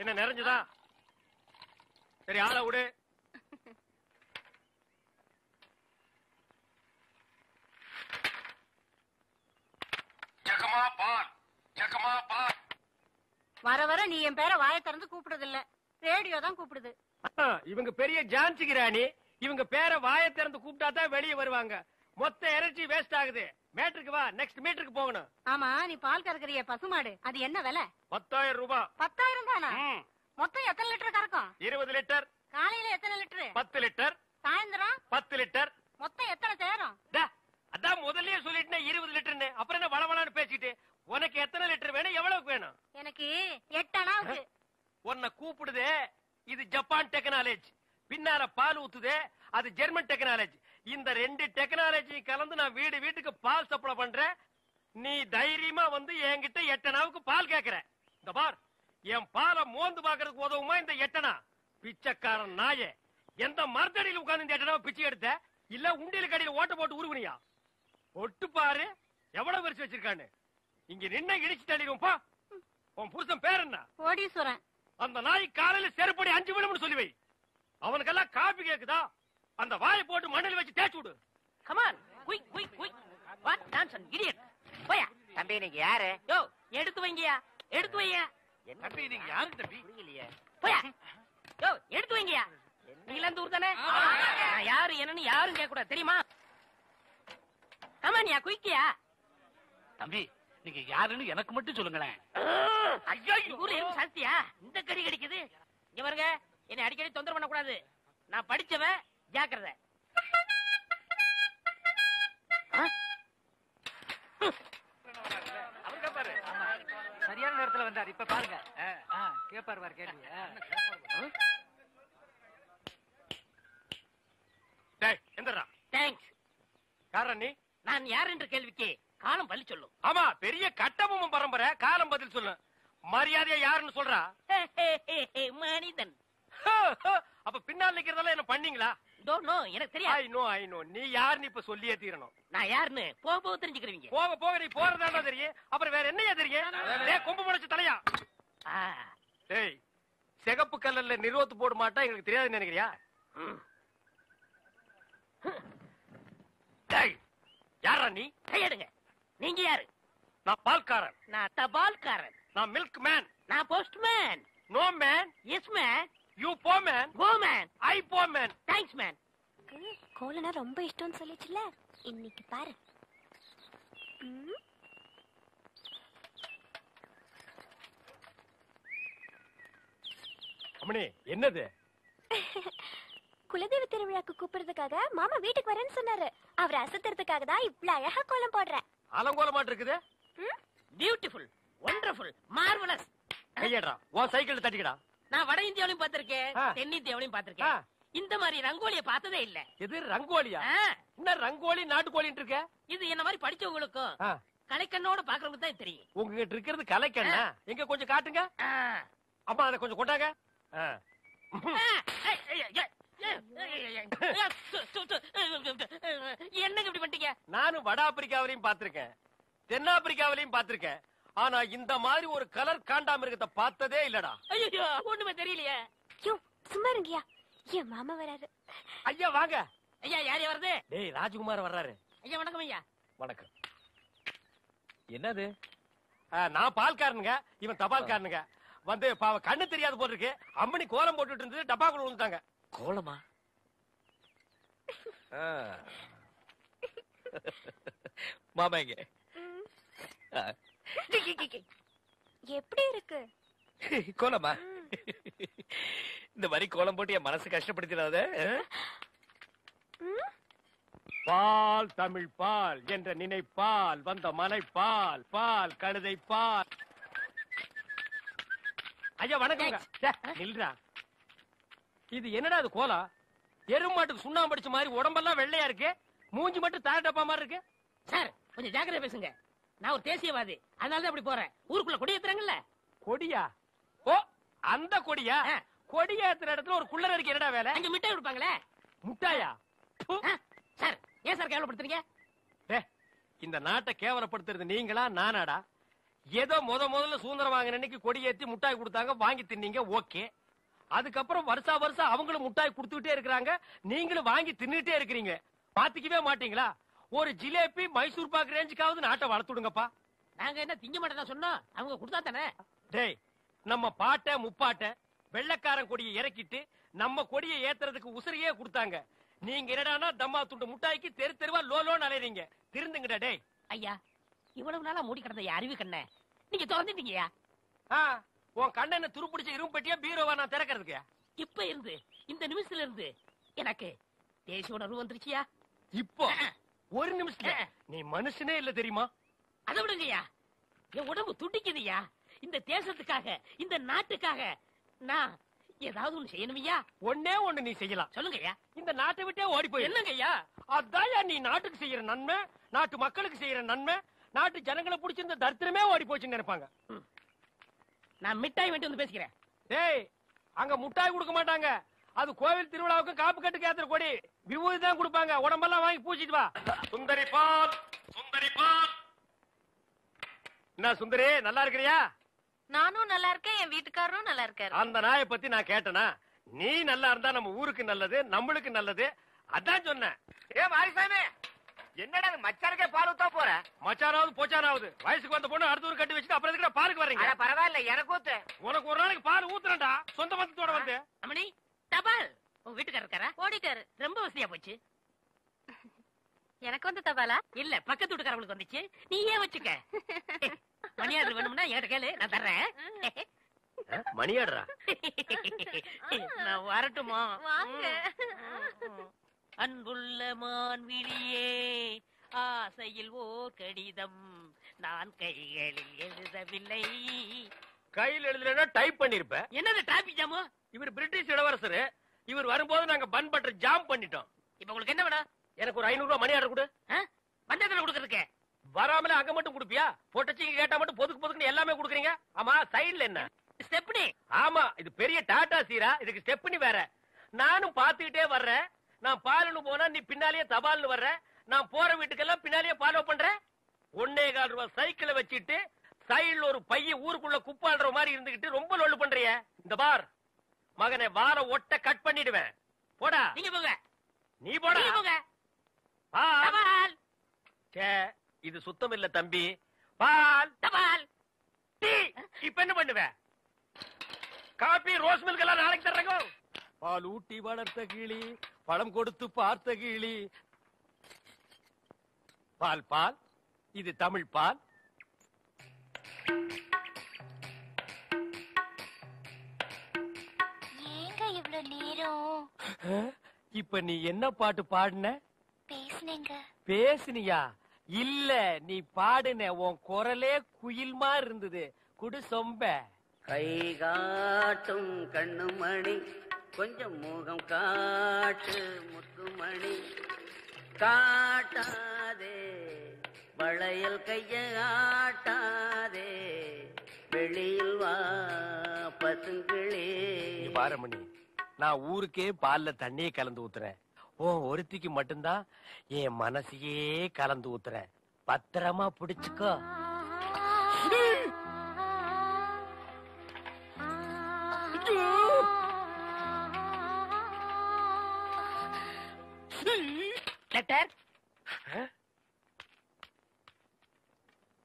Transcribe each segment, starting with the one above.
என்ன நிறைஞ்சுதா? சரி, ஆள விடு. வர வர நீ என் பேரை வாயை திறந்து கூப்பிடுறது இல்ல, ரேடியோ தான் கூப்பிடுது. இவங்க பெரிய ஜான்சி ராணி, இவங்க பேரை வாயை திறந்து கூப்பிட்டா தான் வெளியே வருவாங்க. மொத்த எனர்ஜி வேஸ்ட் ஆகுது. மேட்ருக்கு வா, நெக்ஸ்ட் மீட்டருக்கு போகணும். ஆமா, நீ பால் கறக்குறிய பசுமாடு, அது என்ன விலை? 10,000 ரூபாய். 10,000 தானா? மொத்தம் எத்தனை லிட்டர் கறக்கும்? 20 லிட்டர். காலையில எத்தனை லிட்டர்? 10 லிட்டர். சாயந்தரம் 10 லிட்டர். மொத்தம் எத்தனை சேரும்? அதான் முதல்லயே சொல்லிட்டேன் 20 லிட்டர்னு. அப்புறம் என்ன வளவளான்னு பேசிட்டு? உனக்கு எத்தனை லிட்டர் வேணும், எவ்வளவுக்கு வேணும்? எனக்கு 8 அணாவுக்கு. உன்னை கூப்பிடுதே, இது ஜப்பான் டெக்னாலஜி. பின்னால பால் ஊத்துதே, அது ஜெர்மன் டெக்னாலஜி. இந்த 2 டெக்னாலஜி கலந்து நான் வீடு வீட்டுக்கு பால் சப்ளை பண்றேன். நீ தைரியமா வந்து என்கிட்ட 8 அணாவுக்கு பால் கேக்குற. இந்த பார், என் பாலை மோந்து பாக்குறதுக்கு உதவுமா இந்த 8 அணா? பிச்சைக்காரன் நாயே, எந்த மரத்தடியில் உட்கார்ந்து இந்த 8 அணாவை பிச்சை எடுத்த? இல்ல உண்டியல கடையில் ஓட்ட போட்டு உருவனியா? ஒட்டு பாரு எவ்வளவு வரிசை வச்சிருக்கான்னு. இங்க நின்ன இடிச்சு தள்ளிடுவோம். பா, உன் புருஷன் பேர் என்ன? கோடீஸ்வரன். அந்த நாய் காலையில செருப்படி 5 விழும்னு சொல்லி வை. அவனுக்கெல்லாம் காபி கேக்குதா? அந்த வாயை போட்டு மண்ணில் வச்சு தேய்ச்சு விடு. Come on, quick quick quick. What nonsense idiot. போயா. தம்பி நீங்க யாரு? யோ, எடுத்து வைங்கயா, எடுத்து வையா. தம்பி நீங்க யாரு தம்பி? புரியலையே. போயா. யோ, எடுத்து வைங்கயா. நீங்க அந்த ஊர் தானே? நான் யாரு என்னன்னு யாரும் கேட்க கூடாது, தெரியுமா? கமான்யா, குயிக்கியா. தம்பி நீங்க யாருன்னு எனக்கு மட்டும் சொல்லுங்களேன். ஐயோ, ஊர்ல எறும்பு சாஸ்தியா இந்த கடி கடிக்குது. இங்க பாருங்க, என்னை அடிக்கடி தொந்தரவு பண்ண கூடாது. நான் படிச்சவன், ஜாக்கிரதை. சரியான நேரத்துல வந்தார். இப்ப பாருங்க, கேப்பாரு பாரு கேள்வி. எந்தரா? தேங்க்ஸ். யாரா நீ? நான் யார் என்ற கேள்விக்கு காலம் பள்ளி சொல்லும். ஆமா, பெரிய கட்டபொம்மன் பரம்பரை. காலம் பதில் சொல்லு. மரியாதையா யாருன்னு சொல்றா? மனிதன். அப்ப பின்னால் நிக்கிறதெல்லாம் என்ன பண்ணீங்களா? டோன்ட் நோ, எனக்கு தெரியாது. ஐ நோ நீ யாருன்னு இப்ப சொல்லியே தீரணும். நான் யாருன்னு போக போக தெரிஞ்சுக்கிறீங்க. போக போக நீ போறதா தெரியும். அப்புறம் வேற என்னையா தெரியும்? கொம்பு முளைச்சு தலையா? டேய், சிகப்பு கல்லல்ல நிறுவத்து போட மாட்டா எங்களுக்கு தெரியாதுன்னு நினைக்கிறியா? டேய், யாரா நீ? கையெடுங்க. நீங்க யாரு? நான் பால்காரன். நான் தபால்காரன். நான் மில்க் மேன். நான் postman. No man. Yes man. You போ மேன். Go man. ஐ போ மேன். Thanks man. கோலனா ரொம்ப இஷ்டம்னு சொல்லிச்சுல, இன்னைக்கு பாரு. அம்மணி, என்னது? குலதெய்வ திருவிழாக்கு கூப்பிடுறதுக்காக மாமா வீட்டுக்கு வரேன்னு சொன்னாரு. அவர் அசத்துறதுக்காக தான் இவ்வளவு அழகா கோலம் போடுறேன். அலங்கோலமாட்டு இருக்குது. Beautiful, wonderful, marvellous. கையடா, உன் சைக்கிள் தட்டிக்கடா. நான் வட இந்தியாவிலையும் பார்த்திருக்கேன், தென்னிந்தியாவிலையும் பார்த்திருக்கேன். இந்த மாதிரி ரங்கோலிய பார்த்ததே இல்ல. எது ரங்கோலியா? என்ன ரங்கோலி நாட்டுக்கோலின்னு இருக்க? இது என்ன மாதிரி படிச்சவங்களுக்கும் கலைக்கண்ணோட பாக்குறவங்க தான் தெரியும். உங்ககிட்ட இருக்கிறது கலைக்கண்ணா? எங்க கொஞ்சம் காட்டுங்க. அம்மா அதை கொஞ்சம் கொண்டாங்க. என்னங்க இப்படி பண்ணிட்டீங்க? நானும் வட ஆப்பிரிக்காவிலையும் பார்த்திருக்கேன், தென்னாப்பிரிக்காவிலையும் பார்த்திருக்கேன். ஆனா இந்த மாதிரி ஒரு கலர் காண்டாமிருகத்தை பார்த்ததே இல்லடா. ஐயோ, ஒண்ணுமே தெரியலையே. சும்மா இருங்கயா, என் மாமா வராரு. ஐயா வாங்க. ஐயா, யார் வருது? டேய், ராஜ்குமார் வர்றாரு. ஐயா வணக்கம். ஐயா வணக்கம். என்னது? நான் பால்காரனுங்க, இவன் தபால்காரனுங்க. வந்து பாவ கண்ணு தெரியாது போல இருக்கு. அம்மனி கோலம் போட்டுட்டு இருந்தது, டப்பாக்குள்ள விழுந்தாங்க. கோலமா? மாமா எங்க? எப்படி இருக்கு கோலமா? இந்த மாதிரி கோலம் போட்டு என் மனசு கஷ்டப்படுத்திடாத. பால் தமிழ் பால் என்ற நினைப்பால் வந்த மலை பால், பால் கழுதை பால். ஐயா வணக்கம். நில்றா. இது என்னடா இது கோலம்? எருமாட்டுக்கு சுண்ணாம்பு அடிச்ச மாதிரி உடம்பெல்லாம் வெள்ளையா இருக்கு, மூஞ்சி மட்டும் தார டப்பா மாதிரி இருக்கு. சார் கொஞ்சம் ஜாக்கிரதை பேசுங்க. நான் ஒரு தேசியவாதி, அதனாலதான் அப்படி போறேன். ஊருக்குள்ள கொடி ஏத்துறாங்கல்ல. கொடியா? ஓ, அந்த கொடியா? கொடியா ஏத்துற இடத்துல ஒரு குள்ளர் அடிக்க என்னடா வேலை? அங்க மிட்டாய் கொடுப்பாங்களே. முட்டாயா? சார் ஏன் சார் கேவலப்படுத்துறீங்க? இந்த நாட்டை கேவலப்படுத்துறது நீங்களா நானாடா? ஏதோ முதல்ல சுதந்திரம் வாங்கின அன்னைக்கு கொடி ஏத்தி முட்டாய் கொடுத்தாங்க, வாங்கி தின்னீங்க, ஓகே. அதுக்கப்புறம் வருஷம் அவங்களும் முட்டாய் கொடுத்துட்டே இருக்கிறாங்க, நீங்களும் வாங்கி தின்னுட்டே இருக்கிறீங்க. பாத்துக்கவே மாட்டீங்களா? ஒரு ஜிலேபி மைசூர் பாக்கு ரேஞ்சுக்காவது நாட்டை வளர்த்துடுங்கப்பா. நாங்க என்ன திங்க மாட்டேன் சொன்னோம், அவங்க கொடுத்தா தானே. டேய், நம்ம பாட்ட முப்பாட்ட வெள்ளக்காரன் கொடியை இறக்கிட்டு நம்ம கொடியை ஏத்துறதுக்கு உசுரையே கொடுத்தாங்க. நீங்க என்னடானா தம்மா துண்டு முட்டாய்க்கு தெரு தெருவா லோலோன்னு அலையறீங்க. திருந்துங்கடா டேய். ஐயா, இவ்வளவு நாளா மூடி கிடந்த அறிவு கண்ண நீங்க திறந்துட்டீங்கயா. உன் கண்ணனை துருப்பிடிச்ச இரும்பு பெட்டியா பீரோவா நான் திறக்கிறதுக்கு? இப்ப இருந்து இந்த நிமிஷத்துல இருந்து எனக்கு தேசிய உணர்வு வந்துருச்சியா. இப்போ ஒரு நிமிஷத்துல நீ மனுஷனே இல்ல தெரியுமா? அதை விடுங்கய்யா, என் உடம்பு துடிக்குதுயா. இந்த தேசத்துக்காக, இந்த நாட்டுக்காக நான் ஏதாவது ஒண்ணு செய்யணுமையா. ஒன்னே ஒண்ணு நீ செய்யலாம். சொல்லுங்கய்யா. இந்த நாட்டை விட்டே ஓடி போய். என்னங்கய்யா? அதான் நீ நாட்டுக்கு செய்யற நன்மை, நாட்டு மக்களுக்கு செய்யற நன்மை. நாட்டு ஜனங்களை பிடிச்சிருந்த தரித்திரமே ஓடி போச்சுன்னு நினைப்பாங்க. நான் மிட்டாய் வேண்டி வந்து பேசிக்கிறேன். டேய், அங்க முட்டாய் கொடுக்க மாட்டாங்க. அது கோவில் திருவிழாவுக்கு காப்பு கட்டுக்கு ஏத்துற கொடி. விபூதி தான் கொடுப்பாங்க. உடம்பெல்லாம் வாங்கி பூச்சிட்டு வா. சுந்தரி பால், சுந்தரி பால். என்ன சுந்தரி, நல்லா இருக்கிறியா? நானும் நல்லா இருக்கேன், என் வீட்டுக்காரரும் நல்லா இருக்காரு. அந்த நாயை பத்தி நான் கேட்டனா? நீ நல்லா இருந்தா நம்ம ஊருக்கு நல்லது, நம்மளுக்கு நல்லது. அதான் சொன்னேன். ஏ மாரிசாமி, என்னடா மச்சானுக்கே பால் ஊத்தா போற? மச்சானாவது போச்சானாவது வயசுக்கு வந்த பொண்ணு அடுத்த ஊர் கட்டி வச்சுட்டு அப்புறம் எதுக்கு பாருக்கு வர்றீங்க? பரவாயில்ல, எனக்கு ஊத்து. உனக்கு ஒரு நாளைக்கு பால் ஊத்துறேன்டா, சொந்த பந்தத்தோட வந்து. அம்மணி, தபால். உங்க வீட்டுக்காரர் இருக்காரா? ஓடிட்டாரு. ரொம்ப வசதியா போச்சு. எனக்கு வந்து தபாலா? இல்ல, பக்கத்து வீட்டுக்காரங்களுக்கு வந்துச்சு. நீ ஏன் வச்சுக்க. மணியாடு வேணும்னா என்கிட்ட கேளு, நான் தர்றேன். மணியாடுறா? நான் வரட்டுமா? வாங்க. அன்புள்ள மான்விழியே, ஆசையில் ஓர் கடிதம் நான் கைகளில் எழுதவில்லை. கையில் எழுதலன்னா டைப் பண்ணிருப்ப. என்னது டிராபிக் ஜாமு? இவர் பிரிட்டிஷ் இளவரசர். இவர் வரும்போது நாங்க பன் பட்டர் ஜாம் பண்ணிட்டோம். இப்ப உங்களுக்கு என்ன வேணும்? எனக்கு ஒரு 500 ரூபாய் மணி ஆர்டர் கொடு. பந்தயத்துல கொடுக்கறதுக்கு வராமல அங்க மட்டும் குடுப்பியா? பொட்டச்சிக்கு கேட்டா மட்டும் பொதுக்கு பொதுக்குன்னு எல்லாமே குடுக்குறீங்க. ஆமா, சைடுல என்ன ஸ்டெப்னி? ஆமா, இது பெரிய டாடா சீரா, இதுக்கு ஸ்டெப்னி வேற. நானும் பாத்துக்கிட்டே வர்றேன். நான் பாலுன்னு போனா நீ பின்னாலேயே தபால்னு வர்ற. நான் போற வீட்டுக்கெல்லாம் பின்னாலேயே ஃபாலோ பண்றேன். 1.25 ரூபாய் சைக்கிளை வச்சுட்டு சைடுல ஒரு பைய ஊருக்குள்ள குப்பாடுற மாதிரி இருந்துகிட்டு ரொம்ப லொல்லு பண்றிய. இந்த பார் மகனே, வார ஒட்ட கட் பண்ணிடுவேன். போடா. நீங்க போங்க. நீ போடா. நீங்க போங்க. பால். இது சுத்தம் இல்ல தம்பி. பால், தபால், டீ. இப்ப என்ன பண்ணுவ? காபி, ரோஸ் மில்க் எல்லாம் நாளைக்கு தர்றேங்க. பால் ஊட்டி வளர்த்த கிளி, பழம் கொடுத்து பார்த்த கிளி. பால் பால், இது தமிழ் பால். ஏங்க இவ்வளவு நேரம்? இப்ப நீ என்ன பாட்டு பாடுன? பேசுனீங்க. பேசுனியா? இல்ல, நீ பாடுன. உன் குரலே குயில் மாதிரி இருந்தது. குடு சொம்ப. கை காட்டும் கண்ணுமணி, கொஞ்சம் முகம் காட்டு முத்துமணி. காட்டாதே வளையல் கைய ஆட்டாதே, வெளியில் வா பசுங்களே. பாரமணி, நான் ஊருக்கே பால்ல தண்ணியே கலந்து ஊத்துறேன். ஒருத்திக்கு மட்டும்தான் என் மனசையே கலந்து ஊத்துறேன். பத்திரமா பிடிச்சுக்கோ. லெட்டர்.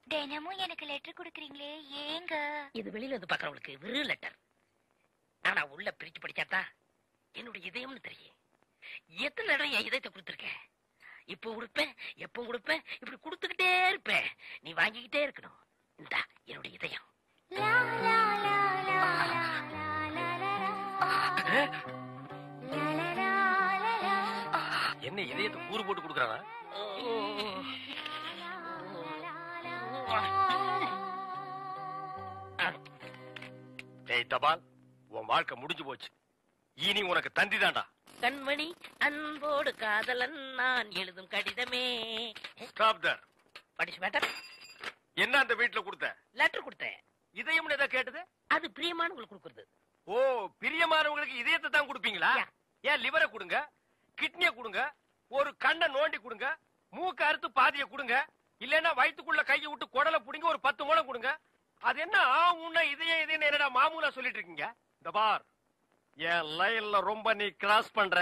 தினமும் எனக்கு லெட்டர் கொடுக்கறீங்களே, ஏங்க? இது வெளியில இருந்து பாக்குறவங்களுக்கு வெறும் லெட்டர். ஆனா உள்ள பிரிச்சு படிச்சாத்தா என்னோட இதயம்னு தெரியும். எத்தனை இடம் என் இதயத்தை கொடுத்துருக்கேன். இப்போ கொடுப்பேன், எப்போ கொடுப்பேன், இப்படி கொடுத்துக்கிட்டே இருப்பேன். நீ வாங்கிக்கிட்டே இருக்கணும். இந்தா என்னோட இதயம். லா லா லா லா லா லா லா லா. என்ன இதயத்தை கூறு போட்டு கொடுக்கறானா? டேய் தபால், உன் வாழ்க்கை முடிஞ்சு போச்சு. இனி உனக்கு தந்தி தான்டா. கண்மணி அன்போடு காதலன் நான் எழுதும் கடிதமே. Stop there. படிச்சு மேட்டர். என்ன அந்த வீட்டுல கொடுத்த? லெட்டர் கொடுத்தேன். இதயம்னு ஏதோ கேட்டது? அது பிரியமானவங்களுக்கு கொடுக்கறது. ஓ, பிரியமானவங்களுக்கு இதயத்தை தான் கொடுப்பீங்களா? ஏன் லிவரை கொடுங்க, கிட்னியை கொடுங்க, ஒரு கண்ணை நோண்டி கொடுங்க, மூக்க அறுத்து பாதியை கொடுங்க, இல்லன்னா வயிற்றுக்குள்ள கையை விட்டு குடலை புடிங்க ஒரு 10 முழம் கொடுங்க. அது என்ன உன்ன இதையே என்னடா மாமூலா சொல்லிட்டு இருக்கீங்க? இந்த பார், என் லைன்ல ரொம்ப நீ கிராஸ் பண்ற.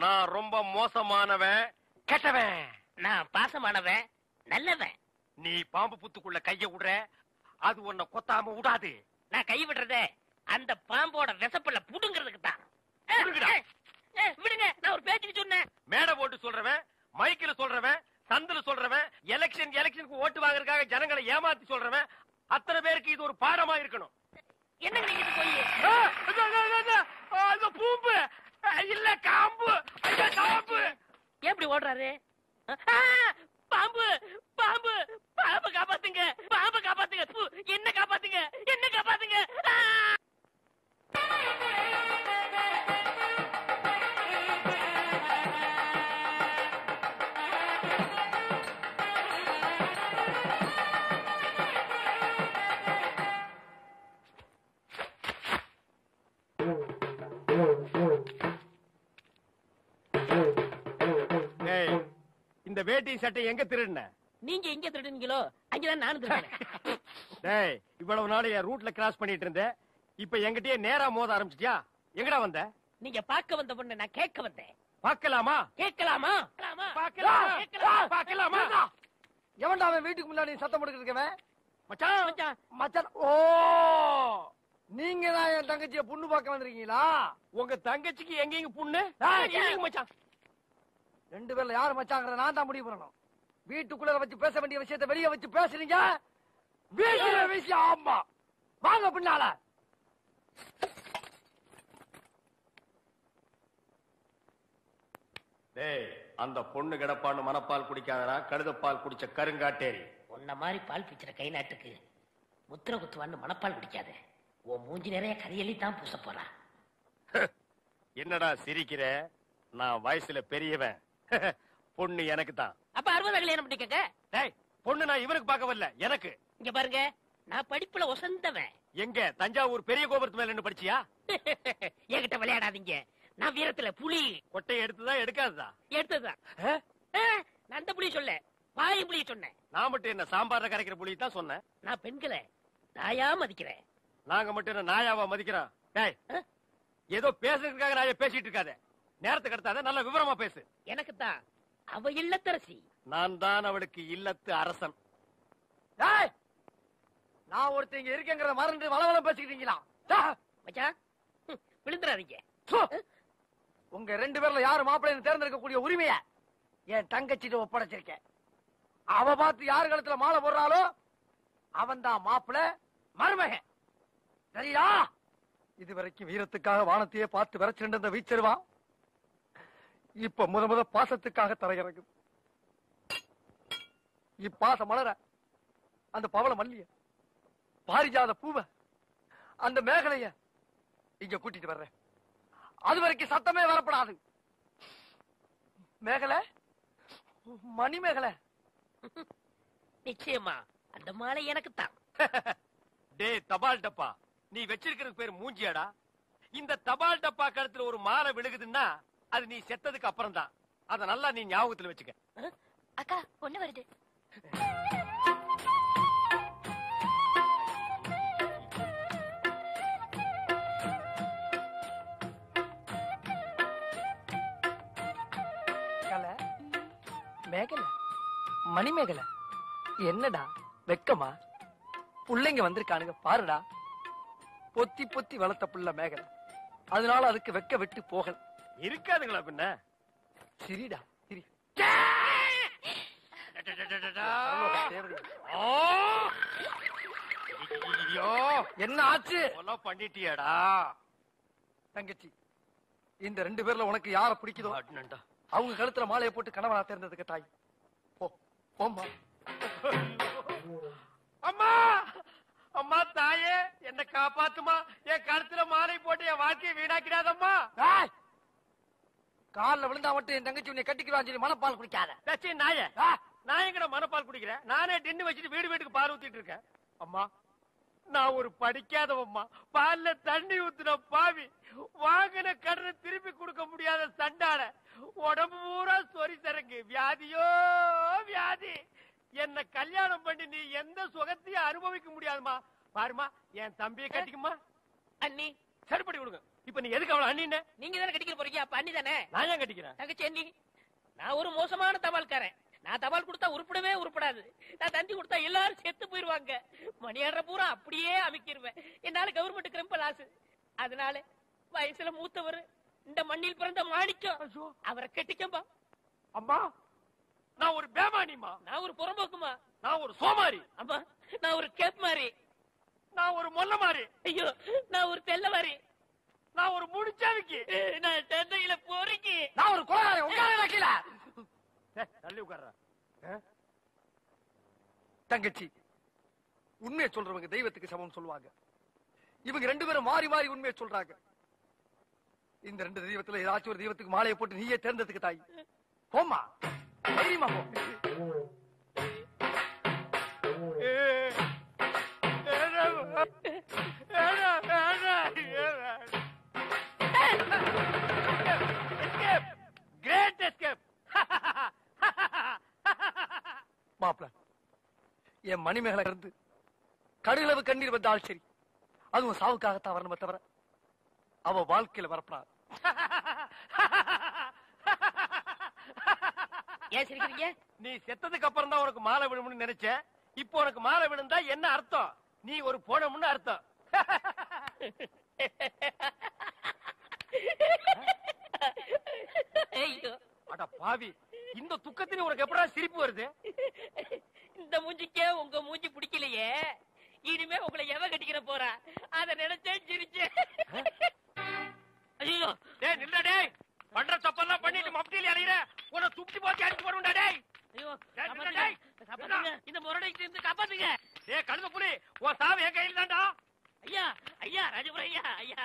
நான் ரொம்ப மோசமானவன், கெட்டவன். நான் பாசமானவன், நல்லவன். நீ பாம்பு புத்துக்குள்ள கைய விடுற, அது உன்னை கொத்தாம விடாது. நான் கை விடுறதே அந்த பாம்போட விசப்பல்ல புடுங்கிறதுக்கு தான். புடுங்குடா. விடுங்க, நான் ஒரு பேச்சுக்கு சொன்னேன். மேடை போட்டு சொல்றவன், மைக்கில சொல்றவன், சந்தில சொல்றவன், எலெக்ஷனுக்கு ஓட்டு வாங்குறதுக்காக ஜனங்களை ஏமாத்தி சொல்றவன், அத்தனை பேருக்கு இது ஒரு பாடமா இருக்கணும். என்னங்க நீங்க போய் பூம்பு இல்ல காம்பு, காம்பு எப்படி ஓடுறாரு? பாம்பு பாம்பு பாம்பு காப்பாத்துங்க, பாம்பு காப்பாத்துங்க, என்ன காப்பாத்துங்க, என்ன காப்பாத்துங்க. இந்த வேட்டி சட்டை எங்க திருடுன? நீங்க எங்க திருடுனீங்களோ அங்கதான் நானும் திருடுனேன். டேய், இவ்வளவு நாள் என் ரூட்ல கிராஸ் பண்ணிட்டு இருந்தேன், இப்ப என்கிட்டயே நேரா மோத ஆரம்பிச்சிட்டியா? எங்கடா வந்த? நீங்க பார்க்க வந்த பொண்ணு நான் கேட்க வந்தேன். பார்க்கலாமா? கேட்கலாமா? பார்க்கலாமா? எவன்டா அவன் வீட்டுக்கு முன்னாடி சத்தம் போட்டுக்கிட்டு இருக்கவன்? மச்சான், மச்சான், மச்சான். ஓ, நீங்க தான் என் தங்கச்சிய பொண்ணு பார்க்க வந்திருக்கீங்களா? உங்க தங்கச்சிக்கு எங்கெங்க புண்ணு? ஏய், மச்சான், ரெண்டு பேர்ல யாரு மச்சாங்கிறத நான் தான் முடிவு பண்ணணும். வீட்டுக்குள்ள வச்சு பேச வேண்டிய விஷயத்தை வெளியே வச்சு பேசுறீங்க. வீட்டுல விஷயம். ஆமா, வாங்க பின்னால. டேய், அந்த பொண்ணு கிடப்பான்னு மனப்பால் குடிக்காதடா, கழுதப்பால் குடிச்ச கருங்காட்டேரி. உன்ன மாதிரி பால் பிச்சுற கை நாட்டுக்கு முத்திர குத்துவான்னு மனப்பால் குடிக்காத. உன் மூஞ்சி நிறைய கரியலி தான் பூச போறா. என்னடா சிரிக்கிற? நான் வயசுல பெரியவன். பொண்ணு எனக்கு தான். அப்ப 60 கல்யாணம் பண்ணிக்கங்க. டேய், பொண்ணு நான் இவனுக்கு பார்க்க வரல, எனக்கு. இங்க பாருங்க, நான் படிப்புல ஒசந்தவன். எங்க தஞ்சாவூர் பெரிய கோபுரத்து மேல நின்னு படிச்சியா? என்கிட்ட விளையாடாதீங்க. நான் வீரத்துல புலி. கொட்டையை எடுத்துதான் எடுக்காததா? எடுத்ததுதான். நான் அந்த புலி சொல்ல, பாய் புலி சொன்னேன். நான் மட்டும் என்ன சாம்பார்ல கரைக்கிற புலி தான் சொன்னேன். நான் பெண்களை தாயா மதிக்கிறேன். நாங்க மட்டும் என்ன நாயாவா மதிக்கிறோம்? டேய், ஏதோ பேசுறதுக்காக நாய பேசிட்டு இருக்காத. நேரத்தை கடத்தாத, நல்ல விவரமா பேசு. எனக்கு தான் அவ இல்லத்தரசி. நான் தான் அவளுக்கு இல்லத்து அரசன். டேய், நான் ஒருத்தங்க இருக்கேங்கிறத மறந்து வளவளம் பேசிக்கிட்டீங்களா? மச்சான், விழுந்துறாதீங்க. உங்க ரெண்டு பேர்ல யாரு மாப்பிள்ளைன்னு தேர்ந்தெடுக்கக்கூடிய உரிமைய என் தங்கச்சிட்டு ஒப்படைச்சிருக்கேன். அவ பார்த்து யாரு கழுத்துல மாலை போடுறாளோ அவன் தான் மாப்பிள்ளை, மருமகன். சரியா? இதுவரைக்கும் வீரத்துக்காக வானத்தையே பார்த்து விரைச்சிருந்த அந்த வீச்சருவா இப்ப முத பாசத்துக்காக தரையிறங்குது. இப்பாசம் மலர அந்த பவள மல்லிய, பாரிஜாத பூவ, அந்த மேகலைய இங்க கூட்டிட்டு வர்றேன். அது வரைக்கும் சத்தமே வரப்படாது. மேகலை, மணி மேகலை. நிச்சயமா அந்த மாலை எனக்கு தான். டே தபால் டப்பா, நீ வச்சிருக்கிறது பேர் மூஞ்சியாடா? இந்த தபால் டப்பா கழுத்துல ஒரு மாலை விழுகுதுன்னா அது நீ செத்ததுக்கு அப்புறம் தான். அத நல்லா நீ ஞாபகத்துல வச்சுக்க. அக்கா, பொண்ணு வருது. மேகலை, மணி மேகலை, என்னடா வெக்கமா? புள்ளைங்க வந்திருக்கானுங்க பாருடா. பொத்தி பொத்தி வளர்த்த புள்ள மேகலை, அதனால அதுக்கு வெக்க விட்டு போகல. இருக்காதுங்களா பின்ன? சிரிடா சிரி. என்ன ஆச்சு? பண்ணிட்டியாடா தங்கச்சி? இந்த ரெண்டு பேர்ல உனக்கு யார பிடிக்குதோ அவங்க கழுத்துல மாலையை போட்டு கணவனா தேர்ந்ததுக்கு தாய். போம்மா. அம்மா, அம்மா தாயே, என்ன காப்பாத்துமா. என் கழுத்துல மாலை போட்டு என் வாழ்க்கையை வீணாக்கிடாதம்மா. காலில் விழுந்தா மட்டும் என் தங்கச்சி உன்னை கட்டிக்கிறான்னு சொல்லி மனப்பால் குடிக்காத. நாய, நான் எங்கட மனப்பால் குடிக்கிறேன்? நானே டின்னு வச்சுட்டு வீடு வீட்டுக்கு பால் ஊத்திட்டு இருக்கேன். அம்மா, நான் ஒரு படிக்காதவம்மா. பால்ல தண்ணி ஊத்துன பாவி, வாங்கின கடனை திருப்பி கொடுக்க முடியாத சண்டால, உடம்பு பூரா சொறி சரங்கு, வியாதியோ வியாதி. என்ன கல்யாணம் பண்ணி நீ எந்த சுகத்தையும் அனுபவிக்க முடியாதுமா. பாருமா, என் தம்பியை கட்டிக்குமா. அண்ணி சரிப்படி கொடுங்க. இப்ப நீ எதுக்கு அவளை அண்ணின்னு? நீங்க தானே கட்டிக்க போறீங்க, அப்ப அண்ணி தானே. நான் ஏன் கட்டிக்கிறேன்? தங்கச்சி அண்ணி, நான் ஒரு மோசமான தபால்காரன். நான் தபால் கொடுத்தா உருப்படவே உருப்படாது. நான் தந்தி கொடுத்தா எல்லாரும் செத்து போயிருவாங்க. மணியாடுற பூரா அப்படியே அமைக்கிருவேன். என்னால கவர்மெண்ட் கிரம்ப லாஸ். அதனால வயசுல மூத்தவர், இந்த மண்ணில் பிறந்த மாணிக்கம், அவரை கட்டிக்கம்பா. அம்மா, நான் ஒரு பேமானிமா. நான் ஒரு புறம்போக்குமா. நான் ஒரு சோமாரி. அம்மா, நான் ஒரு கேப் மாறி. நான் ஒரு மொல்ல மாறி. ஐயோ, நான் ஒரு தெல்ல மாறி. நான் ஒரு முடிச்சாவிக்கு. நான் தந்தையில போறீங்க. நான் ஒரு கொலகாரன். உட்கார கீழே தள்ளி உட்கார்ற. தங்கச்சி, உண்மையை சொல்றவங்க தெய்வத்துக்கு சமம் சொல்லுவாங்க. இவங்க ரெண்டு பேரும் மாறி மாறி உண்மையை சொல்றாங்க. இந்த ரெண்டு தெய்வத்துல ஏதாச்சும் ஒரு தெய்வத்துக்கு மாலையை போட்டு நீயே தேர்ந்தெடுத்துக்க தாய். போமா, தைரியமா போ. Great escape. மாப்பிள, என் மணிமேகலை இருந்து கடுகளவு கண்ணீர் வந்தால் சரி, அதுவும் சாவுக்காகத்தான் வரணுமே தவிர அவ வாழ்க்கையில வரப்படாது. ஏன் சிரிக்கிறீங்க? நீ செத்ததுக்கு அப்புறம் தான் உனக்கு மாலை விழும்னு நினைச்சேன். இப்போ உனக்கு மாலை விழுந்தா என்ன அர்த்தம்? நீ ஒரு போனமுன்னு அர்த்தம். ஐயோ, அட பாவி, இந்த துக்கத்திலே உனக்கு எப்படா சிரிப்பு வருது? இந்த மூஞ்சிக்கே உங்க மூஞ்சி பிடிக்கலையே, இனிமே உங்களை எவ கட்டிக்கிற போறா, அத நினைச்சேன் சிரிச்சேன். ஐயோ, டேய் நில்ல டேய். பண்ற தப்பெல்லாம் பண்ணிட்டு மப்டியில அலையற. உன்னை துப்பி போட்டு அடிச்சு போடுடா டேய். ஐயோ, டேய், காப்பாத்துங்க, டேய். காப்பாத்துங்க. இந்த முரடைக்கு இருந்து காப்பாத்துங்க. டேய் கழுத புலி, உன் சாவு என் கையில தான்டா. ஐயா, ஐயா, ராஜபுரம் ஐயா, ஐயா,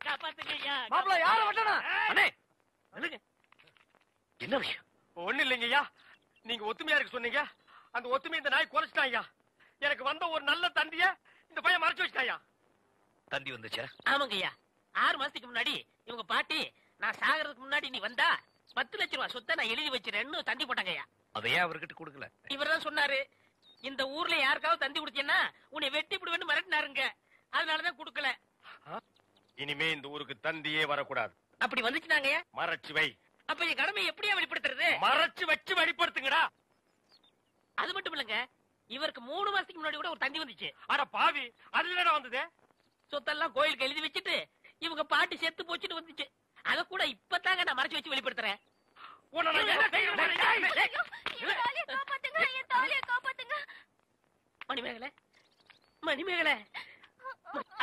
காப்பாத்துங்க ஐயா. மாப்பிள, யார வட்டனா? அண்ணே, நில்லுங்க. என்ன விஷயம்? ஒண்ணு இல்லைங்க ஐயா. நீங்க ஒத்துமையா இருக்க சொன்னீங்க. அந்த ஒத்துமை இந்த நாய் குறைச்சிட்டான் ஐயா. எனக்கு வந்த ஒரு நல்ல தந்திய இந்த பையன் மறைச்சு வச்சிட்டான் ஐயா. தந்தி வந்துச்சா? ஆமாங்க ஐயா. 6 மாசத்துக்கு முன்னாடி இவங்க பாட்டி, நான் சாகிறதுக்கு முன்னாடி நீ வந்தா 10 லட்சம் ரூபாய் சொத்தை நான் எழுதி வச்சிருன்னு தந்தி போட்டாங்க ஐயா. அதையே அவர்கிட்ட கொடுக்கல. இவர்தான் சொன்னாரு, இந்த ஊர்ல யாருக்காவது தந்தி கொடுத்தீங்கன்னா உன்னை வெட்டி விடுவேன்னு மிரட்டினாருங்க. அதனாலதான் கொடுக்கல. இனிமே இந்த ஊருக்கு தந்தியே வரக்கூடாது. அப்படி வந்துச்சுனாங்க ஐயா. மறைச்சு வை. அப்ப என் கடமையை எப்படியா வெளிப்படுத்துறது? மறைச்சு வச்சு வெளிப்படுத்துங்கடா. அது மட்டும் இல்லங்க, இவருக்கு 3 மாசத்துக்கு முன்னாடி கூட ஒரு தந்தி வந்துச்சு. அட பாவி, அது என்னடா வந்தது? சொத்தெல்லாம் கோயிலுக்கு எழுதி வச்சுட்டு இவங்க பாட்டி செத்து போச்சுட்டு வந்துச்சு. அத கூட இப்பதாங்க நான் மறைச்சு வச்சு வெளிப்படுத்துறேன். உன்னை நான் என்ன செய்யணும்? மணிமேகலை, மணிமேகலை,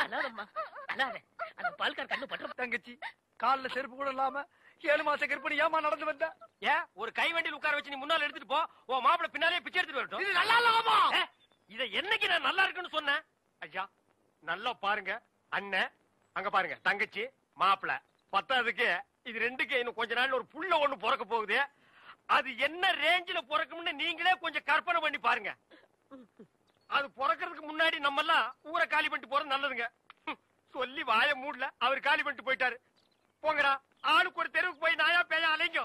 அழாதம்மா, அழாத. அந்த பால்கார் கண்ணு பட்டு. தங்கச்சி, கால்ல செருப்பு கூட இல்லாம 7 மாச கர்ப்பிணி ஏமா நடந்து வந்த? ஏன் ஒரு கை வண்டியில் உட்கார வச்சு நீ முன்னால எடுத்துட்டு போ. உன் மாப்பிள பின்னாலே பிச்சை எடுத்துட்டு வரட்டும். இது நல்லா இல்லாமா? இத என்னைக்கு நான் நல்லா இருக்குன்னு சொன்னேன்? ஐயா, நல்லா பாருங்க. அண்ணன் அங்க பாருங்க, தங்கச்சி மாப்பிள. பத்தாவதுக்கு இது ரெண்டுக்கு இன்னும் கொஞ்ச நாள் ஒரு புள்ள ஒண்ணு பிறக்க போகுது. அது என்ன ரேஞ்சில பிறக்கும்னு நீங்களே கொஞ்சம் கற்பனை பண்ணி பாருங்க. அது பிறக்கிறதுக்கு முன்னாடி நம்ம எல்லாம் ஊரை காலி பண்ணிட்டு போறது நல்லதுங்க. சொல்லி வாய மூடல, அவர் காலி பண்ணிட்டு போயிட்டாரு. போங்கடா, ஆளுக்கு ஒரு தெருவுக்கு போய் நாயா பேயா அலைங்க.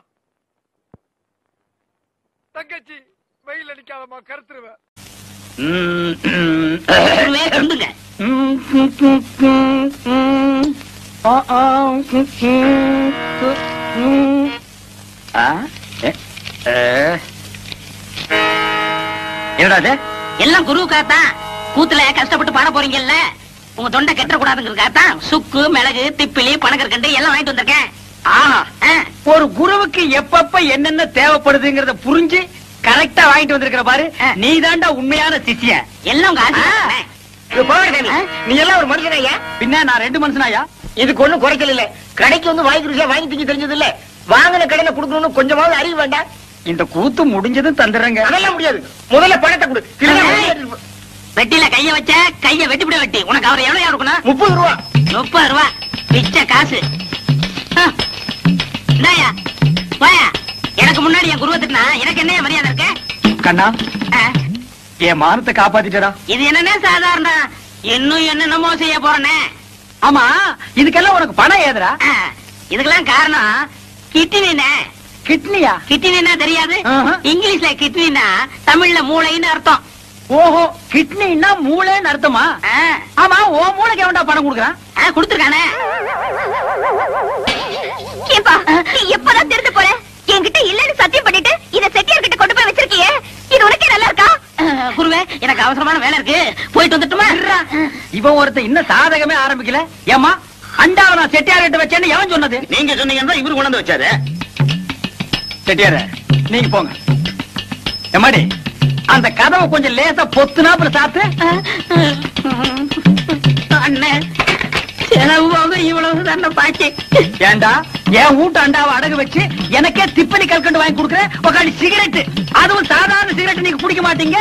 தங்கச்சி, வெயில் அடிக்காதமா, கருத்துருவ. என்னடா எல்லாம் குருவுக்காகத்தான். கூத்துல கஷ்டப்பட்டு பாட போறீங்கல்ல, உங்க தொண்டை கெட்ட கூடாதுங்கிறதுக்காகத்தான் சுக்கு, மிளகு, திப்பிலி, பனகற்கண்டு எல்லாம் வாங்கிட்டு வந்திருக்கேன். ஒரு குருவுக்கு எப்பப்ப என்னென்ன தேவைப்படுதுங்கறத புரிஞ்சு கரெக்டா வாங்கிட்டு வந்திருக்கிற பாரு. நீ தாண்டா உண்மையான சிஷ்யன். எல்லாம் உங்க ஆசீர்வாதம். நீ எல்லாம் ஒரு மனுஷனாயா? பின்ன நான் 2 மனுஷனாயா? இதுக்கு ஒண்ணும் குறைக்கல இல்ல. கடைக்கு வந்து வாங்கி ருசியா வாங்கி திங்க தெரிஞ்சது இல்ல. வாங்கின கடனை கொடுக்கணும்னு கொஞ்சமாவது அறிவு வேண்டாம். இந்த கூத்து முடிஞ்சதும் தந்துடுறேங்க. அதெல்லாம் முடியாது. முதல்ல பணத்தை கொடு. வெட்டில கைய வச்ச கைய வெட்டிவிட வெட்டி. உனக்கு அவர் எவ்வளவு இருக்கணும்? 30 ரூபா. 30 ரூபா பிச்சை காசு. இந்தாயா போயா. எனக்கு முன்னாடி என் குருவத்துக்குனா எனக்கு என்ன மரியாதை இருக்கு? கண்ணா, என் மானத்தை காப்பாத்திட்டா. இது என்னன்னா சாதாரண, இன்னும் என்னென்னமோ செய்ய போறேனே. ஆமா, இதுக்கெல்லாம் உனக்கு பணம் ஏதுடா? இதுக்கெல்லாம் காரணம் கிட்னினே. கிட்னியா? கிட்னினா தெரியாது? ஆஹா. இங்கிலீஷ்ல கிட்னினா தமிழ்ல மூளைன்னு அர்த்தம். ஓஹோ, கிட்னின்னா மூளைன்னு அர்த்தமா? ஆமா, ஓ மூளைக்கு எவன்டா பணம் கொடுக்குறான்? கொடுத்துருக்கானே. ஏப்பா, நீ எப்பதான் திருட்டு போற? என்கிட்ட இல்லன்னு சத்தியம் பண்ணிட்டு இத செட்டியார் கிட்ட கொண்டு போய் வச்சிருக்கியே, இது உனக்கே நல்லா இருக்கா? குருவே, எனக்கு அவசரமான வேலை இருக்கு, போயிட்டு வந்துட்டுமா? இவன் ஒருத்தன் இன்னும் சாதகமே ஆரம்பிக்கல. ஏமா, அண்டாவை நான் செட்டியார் கிட்ட வச்சேன்னு எவன் சொன்னது? நீங்க சொன்னீங்கன்னா இவரு கொண்டு வந்து வச்சாரு. செட்டியார, நீங்க போங்க. எம்மாடி, அந்த கதவை கொஞ்சம் லேசா பொத்துனாப்புல சாத்து. அண்ணே, செலவு போக இவ்வளவு தானே பாக்கி. ஏண்டா, என் வீட்டு அண்டாவை அடகு வச்சு எனக்கே திப்பனி கல்கண்டு வாங்கி கொடுக்குறேன். உக்காடி சிகரெட், அதுவும் சாதாரண சிகரெட் நீங்க குடிக்க மாட்டீங்க.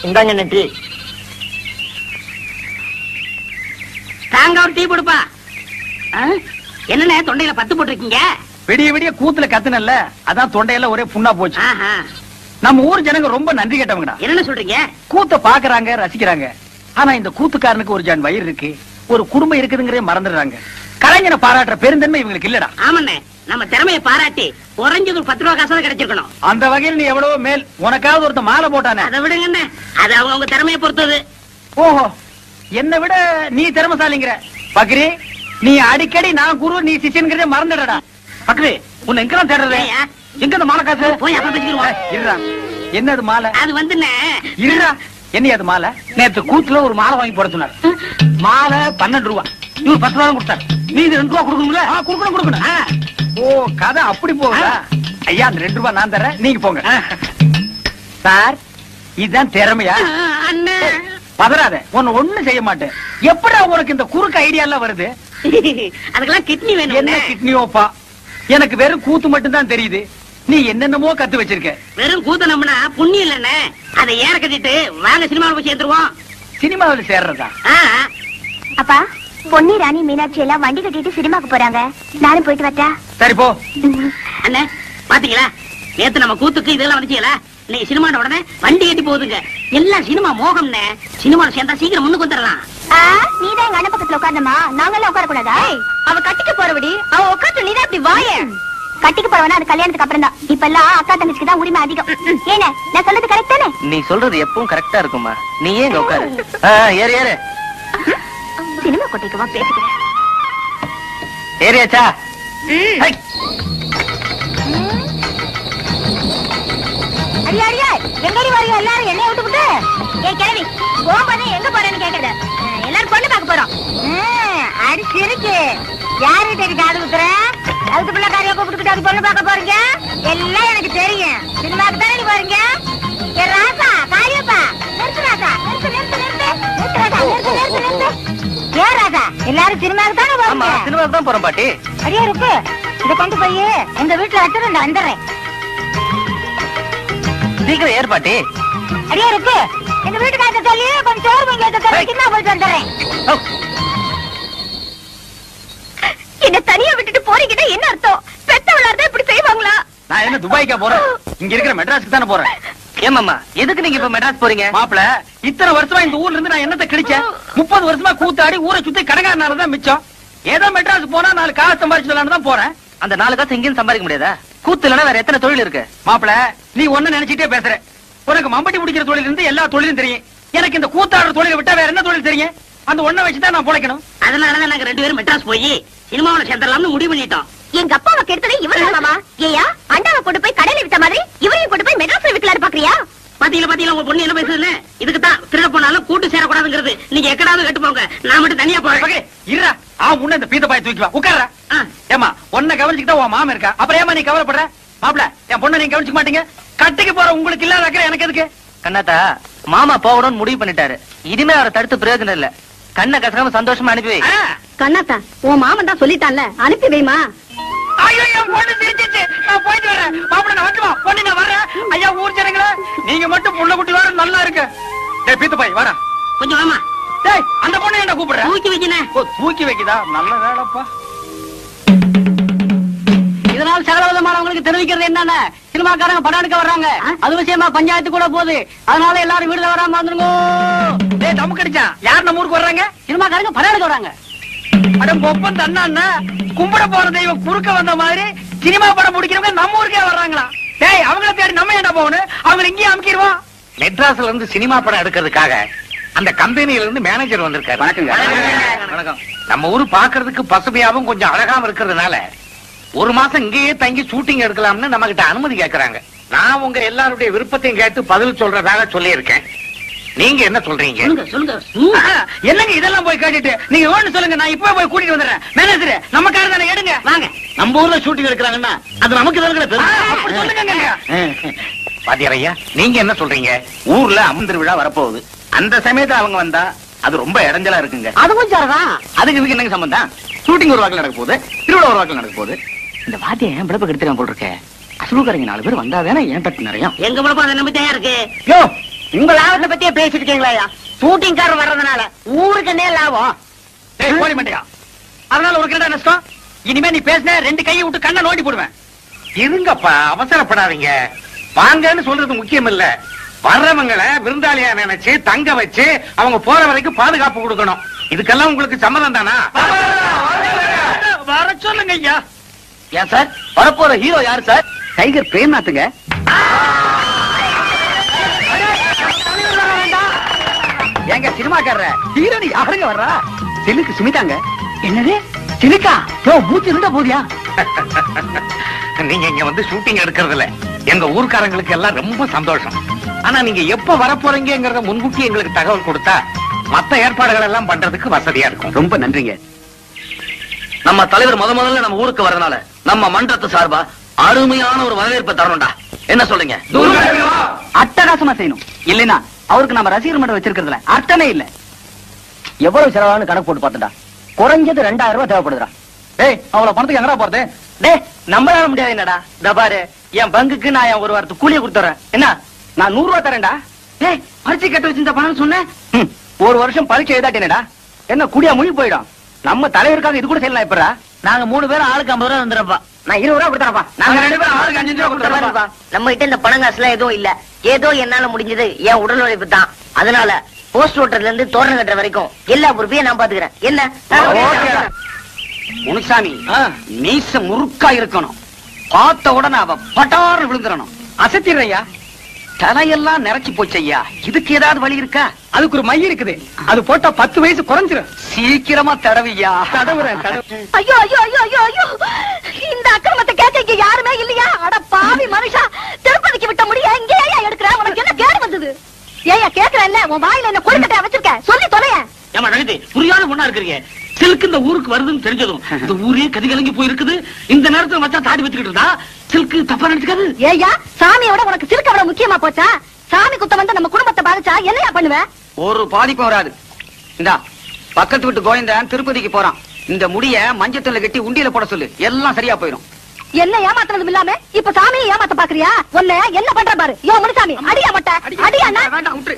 இந்தாங்க நெட்டி. தாங்க ஒரு டீ கொடுப்பா. என்னண்ணே தொண்டையில பத்து போட்டிருக்கீங்க? விடிய விடிய கூத்துல கத்துனல்ல, அதான் தொண்டையில ஒரே புண்ணா போச்சு. நம்ம ஊர் ஜனங்க ரொம்ப நன்றி கேட்டவங்கடா. என்ன சொல்றீங்க? கூத்த பாக்குறாங்க, ரசிக்கிறாங்க. ஆனா இந்த கூத்துக்காரனுக்கு ஒரு ஜான் வயிறு இருக்கு, ஒரு குடும்பம் இருக்குதுங்கறே மறந்துடுறாங்க. கலைஞனை பாராட்டுற பெருந்தன்மை இவங்களுக்கு இல்லடா. ஆமாண்ணே, நம்ம திறமையை பாராட்டி குறைஞ்சது ஒரு 10 ரூபா காசு கிடைச்சிருக்கணும். அந்த வகையில் நீ எவ்வளவோ மேல். உனக்காவது ஒருத்த மாலை போட்டானே, அதை விடுங்கண்ணே, அது அவங்க திறமையை பொறுத்தது. ஓஹோ, என்னை விட நீ திறமசாலிங்கிற. பக்ரி, நீ அடிக்கடி நான் குரு நீ சிஷ்யன்கிறதே மறந்துடடா. பக்ரி, உன்னை எங்கெல்லாம் தேடுறது? எங்க அந்த மாலை காசு? போய் அப்புறம் பேசிக்கிடுவோம். இருடா, என்னது மாலை? அது வந்துண்ணே, இருடா, என்ன அது மாலை? நேத்து கூத்துல ஒரு மாலை வாங்கி போட சொன்னார். மாலை 12 ரூபா, இவர் 10 ரூபா கொடுத்தாரு. நீ 2 ரூபா கொடுக்கணும்ல? கொடுக்கணும். ஓ, கதை அப்படி போகுதா? ஐயா, அந்த 2 ரூபா நான் தரேன், நீங்க போங்க. சார், இதுதான் திறமையா? அண்ணே பதறாத, உன்னை ஒண்ணும் செய்ய மாட்டேன். எப்படா உனக்கு இந்த குறுக்கு ஐடியா எல்லாம் வருது? அதுக்கெல்லாம் கிட்னி வேணும். என்ன கிட்னியோப்பா? எனக்கு வெறும் கூத்து மட்டும் தான் தெரியுது. நீ என்னென்னமோ கத்து வச்சிருக்க. வெறும் கூத்த நம்பினா புண்ணியம் இல்லண்ணே. அதை ஏற கட்டிட்டு வாங்க சினிமாவில் போய் சேர்ந்துருவோம். சினிமாவில் சேர்றதா? அப்பா, பொன்னி, ராணி, மீனாட்சி எல்லாம் வண்டி கட்டிட்டு சினிமாக்கு போறாங்க. நானும் போயிட்டு வரட்டா? சரி போ. அண்ணே, பாத்தீங்களா, நேத்து நம்ம கூத்துக்கு இதெல்லாம் வந்துச்சீங்களா? நீ சினிமாட உடனே வண்டி கட்டி போகுதுங்க. எல்லாம் சினிமா மோகம்னே. சினிமாவில் சேர்ந்தா சீக்கிரம் முன்னுக்கு வந்துடலாம். நீதான் எங்க அண்ணன் பக்கத்துல உட்கார்ந்தமா, நாங்கெல்லாம் உட்கார கூடாதா? அவ கட்டிக்க போறபடி அவ உட்காந்து நீதான் இப்படி வாய. கட்டிக்க போறவனா அது கல்யாணத்துக்கு அப்புறம் தான். இப்ப எல்லாம் அக்கா தங்கச்சிக்கு தான் உரிமை அதிகம். ஏன நான் சொல்றது கரெக்ட் தானே? நீ சொல்றது எப்பவும் கரெக்டா இருக்குமா? நீ ஏன் இங்க உட்காரு. ஏறு ஏறு. சினிமா கொட்டிக்குவா பேசிக்கிறேன். ஏறியாச்சா? அடியா அடியா, எங்கடி வரீங்க எல்லாரும்? என்னைய விட்டுவிட்டு ஏன் கிளவி போகும்போது எங்க போறேன்னு கேக்குறது. எல்லாரும் பொண்ணு பார்க்க போறோம். அடிச்சு இருக்கு. யாருகிட்ட இருக்கு காது குத்துற? அதுக்கு பிள்ளைக்காரியா கூப்பிட்டு அது பொண்ணு பார்க்க போறீங்க? எல்லாம் எனக்கு தெரியும். சினிமாக்கு தானே போறீங்க? என் ராசா, காரியப்பா, நிறுத்து ராசா, நிறுத்து நிறுத்து நிறுத்து நிறுத்து ராசா, நிறுத்து நிறுத்து நிறுத்து. ஏன் ராசா, எல்லாரும் சினிமாக்கு தானே போறீங்க? சினிமாக்கு தான் போறோம் பாட்டி. அடியா இருக்கு. இதை கொண்டு போய் எங்க வீட்டுல வச்சுட்டு நான் வந்துடுறேன். சீக்கிரம் ஏறு பாட்டி. அடியா இருக்கு. எங்க வீட்டுக்காரங்க சொல்லி கொஞ்சம் சோறு வாங்கி வைக்க சொல்லி நான் போயிட்டு வந்துடுறேன். என்ன தனியா விட்டுட்டு போறீங்கன்னா என்ன அர்த்தம்? பெத்தவளா இருந்தா இப்படி செய்வாங்களா? நான் என்ன துபாய்க்கா போறேன்? இங்க இருக்கிற மெட்ராஸ்க்கு தானே போறேன். ஏமாமா, எதுக்கு நீங்க இப்ப மெட்ராஸ் போறீங்க? மாப்பிள, இத்தனை வருஷமா இந்த ஊர்ல இருந்து நான் என்னத்தை கிழிச்சேன்? 30 வருஷமா கூத்தாடி ஊரை சுத்தி கடைக்காரனால தான் மிச்சம். ஏதோ மெட்ராஸ் போனா 4 காசு சம்பாதிச்சுடலான்னு தான் போறேன். அந்த 4 காசு எங்கேயும் சம்பாதிக்க முடியாதா? கூத்து இல்லைன்னா வேற எத்தனை தொழில் இருக்கு? மாப்பிள, நீ ஒண்ணு நினைச்சிட்டே பேசுற. உனக்கு மம்பட்டி பிடிக்கிற தொழில் இருந்து எல்லா தொழிலும் தெரியும். எனக்கு இந்த கூத்தாடுற தொழிலை விட்டா வேற என்ன தொழில் தெரியும்? அந்த ஒண்ணை வச்சுதான் நான் பொழைக்கணும். அதனாலதான் நாங்க 2 பேரும் மெட்ராஸ் போய் சினிமாவில் சேர்ந்தலாம்னு முடிவு பண்ணிட்டோம். எங்க அப்பாவை கெடுத்ததே இவரு மாமா. ஏயா, அண்டாவை கொண்டு போய் கடையில விட்ட மாதிரி இவரையும் கொண்டு போய் மெட்ராஸ்ல விக்கலான்னு பாக்குறியா? பாத்தீங்களா உங்க பொண்ணு என்ன பேசுதுன்னு? இதுக்கு தான் திருட போனாலும் கூட்டு சேரக்கூடாதுங்கிறது. நீங்க எக்கடாவது கேட்டு போங்க, நான் மட்டும் தனியா போறேன். இருடா, முன்ன இந்த பீத்த பாய் தூக்கி வா, உட்கார்றா. ஏமா, உன்னை கவனிச்சுக்கிட்டா உன் மாமன் இருக்கா, அப்புறம் ஏமா நீ கவலைப்படுற? மாப்பிள, என் பொண்ணை நீங்க கவனிச்சுக்க மாட்டீங்க. கட்டிக்கு போற உங்களுக்கு இல்லாத அக்கறை எனக்கு எதுக்கு? கண்ணாத்தா, மாமா போகணும்னு முடிவு பண்ணிட்டாரு. இனிமே அவரை தடுத்து பிரயோஜனம் இல்ல. கண்ணை கசகாம சந்தோஷமா அனுப்பி வை. கண்ணாத்தா, உன் மாமன் தான் சொல்லிட்டான்ல, அனுப்பி வைமா. ஐயோ, என் பொண்ணு சிரிச்சிச்சு. நான் போயிட்டு வரேன். மாப்பிள, நான் வைக்குமா? பொண்ணு நான் வரேன். ஐயா, ஊர் ஜனங்களே, நீங்க மட்டும் புள்ள குட்டி வர நல்லா இருக்கு. டேய் பீத்த பாய், வாடா. கொஞ்சம் வாமா. டேய், அந்த பொண்ணு என்ன கூப்பிடுற? தூக்கி வைக்கினே. ஓ, தூக்கி வைக்குதா? நல்ல வேலைப்பா. இதனால் சகலவிதமானவங்களுக்கு தெரிவிக்கிறது என்னன்னா, சினிமாக்காரங்க படம் எடுக்க வர்றாங்க. அது விஷயமா பஞ்சாயத்து கூட போகுது. அதனால எல்லாரும் வீடுல வராம வந்துருங்க. நமக்கு அடிச்சான் யார் நம்ம ஊருக்கு வர்றாங்க? சினிமாக்காரங்க படம் வர்றாங்க. அடம் கொப்பன் தண்ணா கும்பிட போற தெய்வம் குறுக்க வந்த மாதிரி சினிமா படம் பிடிக்கிறவங்க நம்ம ஊருக்கே வர்றாங்களா? டேய் அவங்கள தேடி நம்ம என்ன போகணும்? அவங்க இங்கேயே அமுக்கிடுவோம். மெட்ராஸ்ல இருந்து சினிமா படம் எடுக்கிறதுக்காக அந்த கம்பெனியில இருந்து மேனேஜர் வந்திருக்காரு. வணக்கம். நம்ம ஊரு பாக்குறதுக்கு பசுமையாவும் கொஞ்சம் அழகாவும் இருக்கிறதுனால ஒரு மாசம் இங்கேயே தங்கி ஷூட்டிங் எடுக்கலாம்னு நம்ம கிட்ட அனுமதி கேட்கறாங்க. நான் உங்க எல்லாருடைய விருப்பத்தையும் கேட்டு பதில் சொல்றதாக சொல்லி இருக்கேன். நீங்க என்ன சொல்றீங்க? என்னங்க இதெல்லாம் போய் கேட்டுட்டு நீங்க ஒண்ணு சொல்லுங்க, நான் இப்ப போய் கூட்டிட்டு வந்துடுறேன். மேனேஜர் நம்ம கார் தானே, எடுங்க வாங்க. நம்ம ஊர்ல ஷூட்டிங் எடுக்கிறாங்கன்னா அது நமக்கு அப்படி சொல்லுங்க. பாத்தியாரையா, நீங்க என்ன சொல்றீங்க? ஊர்ல அம்மன் விழா வரப்போகுது. அந்த சமயத்துல அவங்க வந்தா அது ரொம்ப இடைஞ்சலா இருக்குங்க. அதுவும் சரிதான். அதுக்கு இதுக்கு என்னங்க சம்பந்தம்? ஷூட்டிங் ஒரு வாக்கில் நடக்க போகுது, திருவிழா ஒரு வாக்கில் நடக்க போகுது. இந்த வாத்தியம் என் பிழப்ப கெடுத்துறான் போல் இருக்க. அசலுக்காரங்க 4 பேர் வந்தாதானே என் தட்டு நிறைய. எங்க பிழப்பம் அதை நம்பி தயார் இருக்கு. யோ, உங்க லாபத்தை பத்தியே பேசிட்டு இருக்கீங்களா? ஷூட்டிங் கார் வர்றதுனால ஊருக்கு என்ன லாபம்? கோழி மண்டையா, அதனால ஒரு கிட்ட நஷ்டம். இனிமே நீ பேசின 2 கையை விட்டு கண்ணை நோண்டி போடுவேன். இருங்கப்பா, அவசரப்படாதீங்க. வாங்கன்னு சொல்றது முக்கியம் இல்ல. வர்றவங்களை விருந்தாளியா நினைச்சு தங்க வச்சு அவங்க போற வரைக்கும் பாதுகாப்பு கொடுக்கணும். இதுக்கெல்லாம் உங்களுக்கு சம்மதம் தானா? வர சொல்லுங்க ஐயா. ஏன் சார், வரப்போற ஹீரோ யாரு சார்? டைகர் பிரேம்நாத்துங்க. ஏங்க சினிமாக்காரர ஹீரோனி யாருங்க வர்றா? சிலுக்கு சுமிதாங்க. என்னது சிலுக்கா? யோ மூச்சு இருந்தா போதியா? நீங்க இங்க வந்து ஷூட்டிங் எடுக்கிறதுல எங்க ஊர்க்காரங்களுக்கு எல்லாம் ரொம்ப சந்தோஷம். ஆனா நீங்க எப்ப வரப்போறீங்கிறத முன்கூட்டி எங்களுக்கு தகவல் கொடுத்தா மத்த ஏற்பாடுகள் எல்லாம் பண்றதுக்கு வசதியா இருக்கும். ரொம்ப நன்றிங்க. நம்ம தலைவர் முதல்ல நம்ம ஊருக்கு வரதுனால நம்ம மன்றத்து சார்பா அருமையான ஒரு வரவேற்பை தரணும்டா. என்ன சொல்றீங்க? அட்டகாசமா செய்யணும். இல்லைன்னா அவருக்கு நம்ம ரசிகர் மன்றம் வச்சிருக்கிறதுல அர்த்தமே இல்ல. எவ்வளவு செலவானு கணக்கு போட்டு பார்த்துடா. குறைஞ்சது 2000 ரூபாய் தேவைப்படுதுடா. டேய் அவ்வளவு பணத்துக்கு எங்கடா போறது? டேய், நம்மளால முடியாது. என்னடா தபாரு, என் பங்குக்கு நான் என் ஒரு வாரத்துக்கு கூலியை கொடுத்துறேன். என்ன, நான் 100 ரூபாய் தரேன்டா. டேய், பரிசை கட்ட வச்சிருந்த பணம் சொன்னேன். ஒரு வருஷம் பரீட்சை எழுதாட்டேனடா. என்ன குடியா முழி போயிடும். நம்ம தலைவருக்காக இது கூட செய்யலாம். இப்படா நாங்க 3 பேரும் ஆளுக்கு 50 ரூபாய் வந்துடுறப்பா. நான் 20 ரூபாய் கொடுத்துறப்பா. நாங்க 2 பேரும் ஆளுக்கு 5 ரூபாய் கொடுத்துறப்பா. நம்ம கிட்ட இந்த பணம் காசுலாம் எதுவும் இல்ல. ஏதோ என்னால முடிஞ்சது என் உடல் உழைப்பு தான். அதனால போஸ்ட் ஓட்டர்ல இருந்து தோரணம் கட்டுற வரைக்கும் எல்லா பொறுப்பையும் நான் பாத்துக்கிறேன். என்ன முனுசாமி, மீச முறுக்கா இருக்கணும். பார்த்த உடனே அவ பட்டாறு விழுந்துடணும். அசத்திடுறையா, தலையெல்லாம் நிறைச்சு போச்சையா. இதுக்கு ஏதாவது வழி இருக்கா? அதுக்கு ஒரு மை இருக்குது. அது போட்டா 10 வயசு குறைஞ்சிரும். சீக்கிரமா தடவியா. தடவுறேன். ஐயோ ஐயோ ஐயோ ஐயோ ஐயோ, இந்த அக்கிரமத்தை கேட்க இங்க யாருமே இல்லையா? அட பாவி மனுஷா, திருப்பதிக்கு விட்ட முடிய இங்கே எடுக்கிற. உனக்கு என்ன கேடு வந்தது? ஏயா கேக்குறேன்ல, உன் வாயில என்ன கொழுக்கட்டையா வச்சிருக்க? சொல்லி தொலைய. ஏமா நகதி புரியாத பொண்ணா இருக்கிறீங்க. சில்க் இந்த ஊருக்கு வருதுன்னு தெரிஞ்சதும் இந்த ஊரே கதிகலங்கி போயிருக்குது. இந்த நேரத்துல மச்சான் தாடி வச்சுக்கிட்டு இருந்தா சில்க் தப்பா நினைச்சுக்காது. ஏயா, சாமியோட உனக்கு சிறுக்க அவ்வளவு முக்கியமா போச்சா? சாமி குத்தம் வந்து நம்ம குடும்பத்தை பாதிச்சா என்னையா பண்ணுவ? ஒரு பாதிப்பும் வராது. இந்தா பக்கத்து வீட்டு கோயந்தன் திருப்பதிக்கு போறான். இந்த முடிய மஞ்சத்துல கட்டி உண்டியில போட சொல்லு, எல்லாம் சரியா போயிடும். என்ன ஏமாத்துறதும் இல்லாம இப்ப சாமியை ஏமாத்த பாக்குறியா? உன்ன என்ன பண்ற பாரு. யோ முனுசாமி, அடியா மட்ட அடியா. வேண்டாம் விட்டு.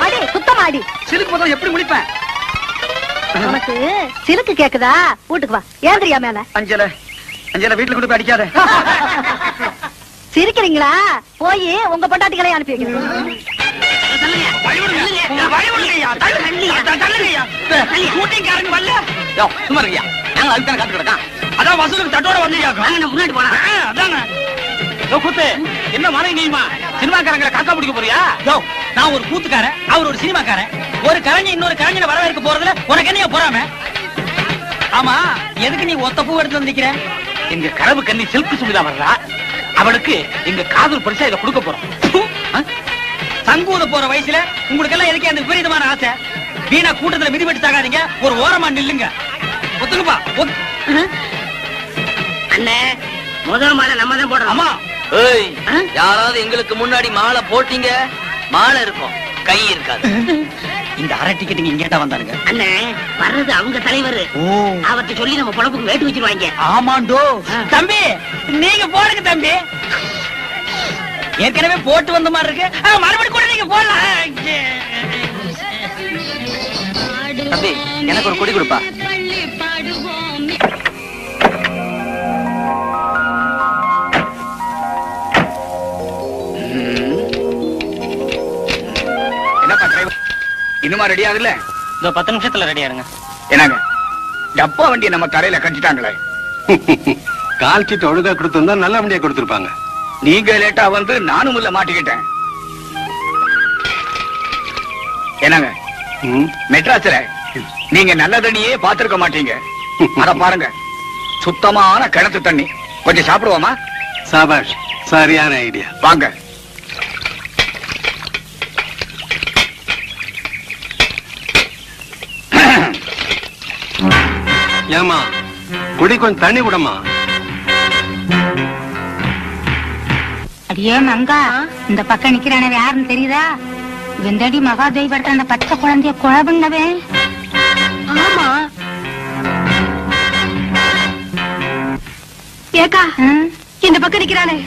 அடி சுத்தமா அடி. சிலுக்கு போதும் எப்படி முடிப்பேன்? உனக்கு சிலுக்கு கேக்குதா? வீட்டுக்கு வா. ஏந்திரியா மேல. அஞ்சல வீட்டுல கொண்டு போய் அடிக்காத. சிரிக்கிறீங்களா? போய் உங்க பொண்டாட்டிகளை அனுப்பி வைக்கிறேன். முன்னாடி போனா என்ன மழை நீமா சினிமாக்காரங்களை காக்கா பிடிக்க போறியா? நான் ஒரு கூத்துக்காரன், அவர் ஒரு சினிமாக்காரன். ஒரு கலைஞர் இன்னொரு கலைஞரை வரவேற்க போறதுல உனக்கு என்ன போறாம? ஆமா, எதுக்கு நீ ஒத்த பூ எடுத்து வந்து நிக்கிற? எங்க கனவு கண்ணி சில்க் சுமிதா வர்றா. அவளுக்கு எங்க காதல் பரிசா இதை கொடுக்க போறோம். சங்கூத போற வயசுல உங்களுக்கு எல்லாம் எதுக்கு அந்த விபரீதமான ஆசை? வீணா கூட்டத்துல மிதிபட்டு தாகாதீங்க. ஒரு ஓரமா நில்லுங்க. ஒத்துக்குப்பா. அண்ணே, முதல் மாலை நம்ம தான் போடுறோம். ஆமா. ஏய், யாராவது எங்களுக்கு முன்னாடி மாலை போட்டீங்க, மாலை இருக்கும், கை இருக்காது. இந்த அரை டிக்கெட்டுங்க இங்கேட்டா வந்தாருங்க. அண்ணே, வர்றது அவங்க தலைவர். அவர்கிட்ட சொல்லி நம்ம பொழப்புக்கு வேட்டு வச்சிருவாங்க. ஆமாண்டோ. தம்பி நீங்க போடுங்க தம்பி. ஏற்கனவே போட்டு வந்த மாதிரி இருக்கு. மறுபடியும் கூட நீங்க போடலாம். தம்பி எனக்கு ஒரு கொடி கொடுப்பா. இன்னுமா ரெடி ஆகல? இதோ 10 நிமிஷத்துல ரெடி ஆருங்க. என்னங்க டப்பா வண்டியை நம்ம தரையில கஞ்சிட்டாங்களே. கால் சீட்டு ஒழுங்கா கொடுத்திருந்தா நல்ல வண்டியை கொடுத்திருப்பாங்க. நீங்க லேட்டா வந்து நானும் உள்ள மாட்டிக்கிட்டேன். என்னங்க மெட்ராஸ்ல நீங்க நல்ல தண்ணியே பாத்திருக்க மாட்டீங்க. அத பாருங்க, சுத்தமான கிணத்து தண்ணி. கொஞ்சம் சாப்பிடுவோமா? சாபாஷ், சரியான ஐடியா. வாங்க. ஏமா குடி கொஞ்சம் தண்ணி விடமா. அடியே மங்கா, இந்த பக்கம் நிக்கிறானவ யாருன்னு தெரியுதா? வெந்தடி மகாதேவி படுத்த அந்த பச்சை குழந்தைய கொலை பண்ணவே. ஆமா ஏக்கா, இந்த பக்கம் நிக்கிறானே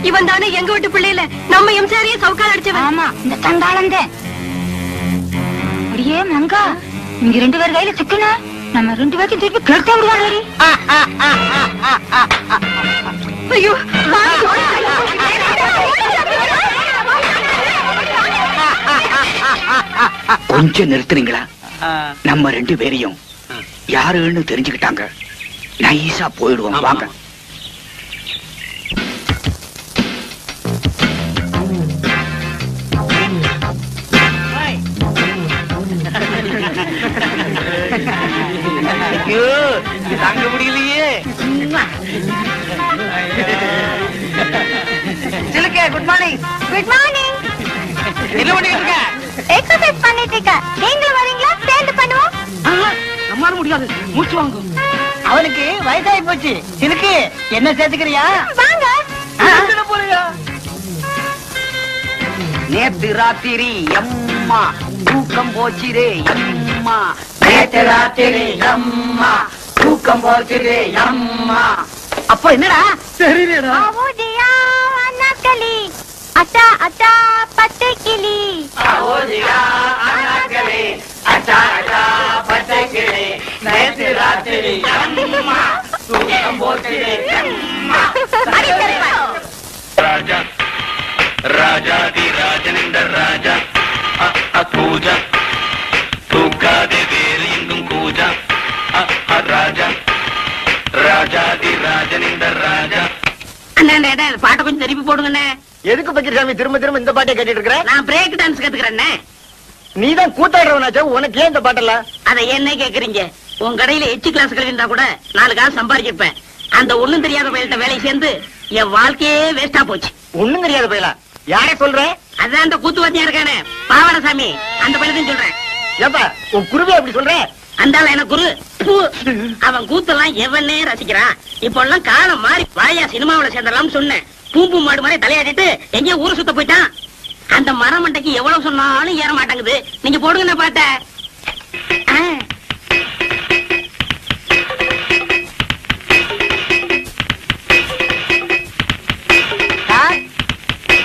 இவன் தானே எங்க வீட்டு பிள்ளையில நம்ம எம்சாரியே சவுக்கால் அடிச்சவன். ஆமா, இந்த தண்டாளந்தே. அடியே மங்கா, இங்க 2 பேர் கையில சிக்கன நம்ம 2 பேருக்கு திருப்பி கேட்டே விடுவாங்க. ஐயோ, கொஞ்சம் நிறுத்துறீங்களா? நம்ம 2 பேரையும் யாருன்னு தெரிஞ்சுக்கிட்டாங்க. நைஸா போயிடுவோம். வாங்க. தாங்க முடியலையே. சிலுக்கே, குட் மார்னிங். Good morning. என்ன பண்ணிட்டு இருக்க? எக்ஸர்சைஸ் பண்ணிட்டு இருக்க. நீங்களும் வரீங்களா? சேர்ந்து பண்ணுவோம். நம்மால முடியாது, மூச்சு வாங்கும். அவனுக்கு வயசாகி போச்சு. சிலுக்கு, என்ன சேர்த்துக்கிறியா? வாங்க. போறியா? நேத்து ராத்திரி அம்மா தூக்கம் போச்சிரே அம்மா. நேத்து ராத்திரி அம்மா தூக்கம் போச்சுதே அம்மா. அப்ப என்னடா தெரியலடா. அவதியா அண்ணாக்களி, அத்தா அத்தா பச்சை கிளி. அவதியா அண்ணாக்களி, அத்தா அத்தா பச்சை கிளி. நேத்து ராத்திரி அம்மா தூக்கம் போச்சுதே அம்மா. ராஜா ராஜாதி ராஜனிந்த ராஜா பூஜா தூக்காதே வேறு எங்கும் கூஜா ராஜா ராஜாதி ராஜனிந்த ராஜா. அண்ணா பாட்டை கொஞ்சம் திருப்பி போடுங்கண்ணே. எதுக்கு பக்கிரசாமி திரும்ப திரும்ப இந்த பாட்டை கேட்டுட்டு இருக்கிற? நான் பிரேக் டான்ஸ் கத்துக்கிறேன்னே. நீதான் கூத்தாடுறவனாச்சா, உனக்கு ஏன் இந்த பாட்டெல்லாம்? அதை என்ன கேக்குறீங்க? உன் கடையில எச்சு கிளாஸ் இருந்தா கூட 4 காசு சம்பாதிச்சிருப்பேன். அந்த ஒண்ணும் தெரியாத பயில்கிட்ட வேலை சேர்ந்து என் வாழ்க்கையே வேஸ்டா போச்சு. ஒண்ணும் தெரியாத பயிலா? யாரே சொல்ற? அதான் அந்த கூத்துவாத்தியா இருக்கானே பாவனசாமி, அந்த பயிலத்தையும் சொல்றேன். ஏப்பா உன் குருவே அப்படி சொல்ற? அந்தால எனக்கு குரு. அவன் கூத்தெல்லாம் எவனே ரசிக்கிறான். இப்ப எல்லாம் காலம் மாறி வாயா சினிமாவில சேர்ந்தலாம் சொன்னேன். பூம்பு மாடு மாதிரி தலையாடிட்டு எங்கேயோ ஊரு சுத்த போயிட்டான். அந்த மரமண்டைக்கு எவ்வளவு சொன்னாலும் ஏற மாட்டேங்குது. நீங்க போடுங்க பாட்ட.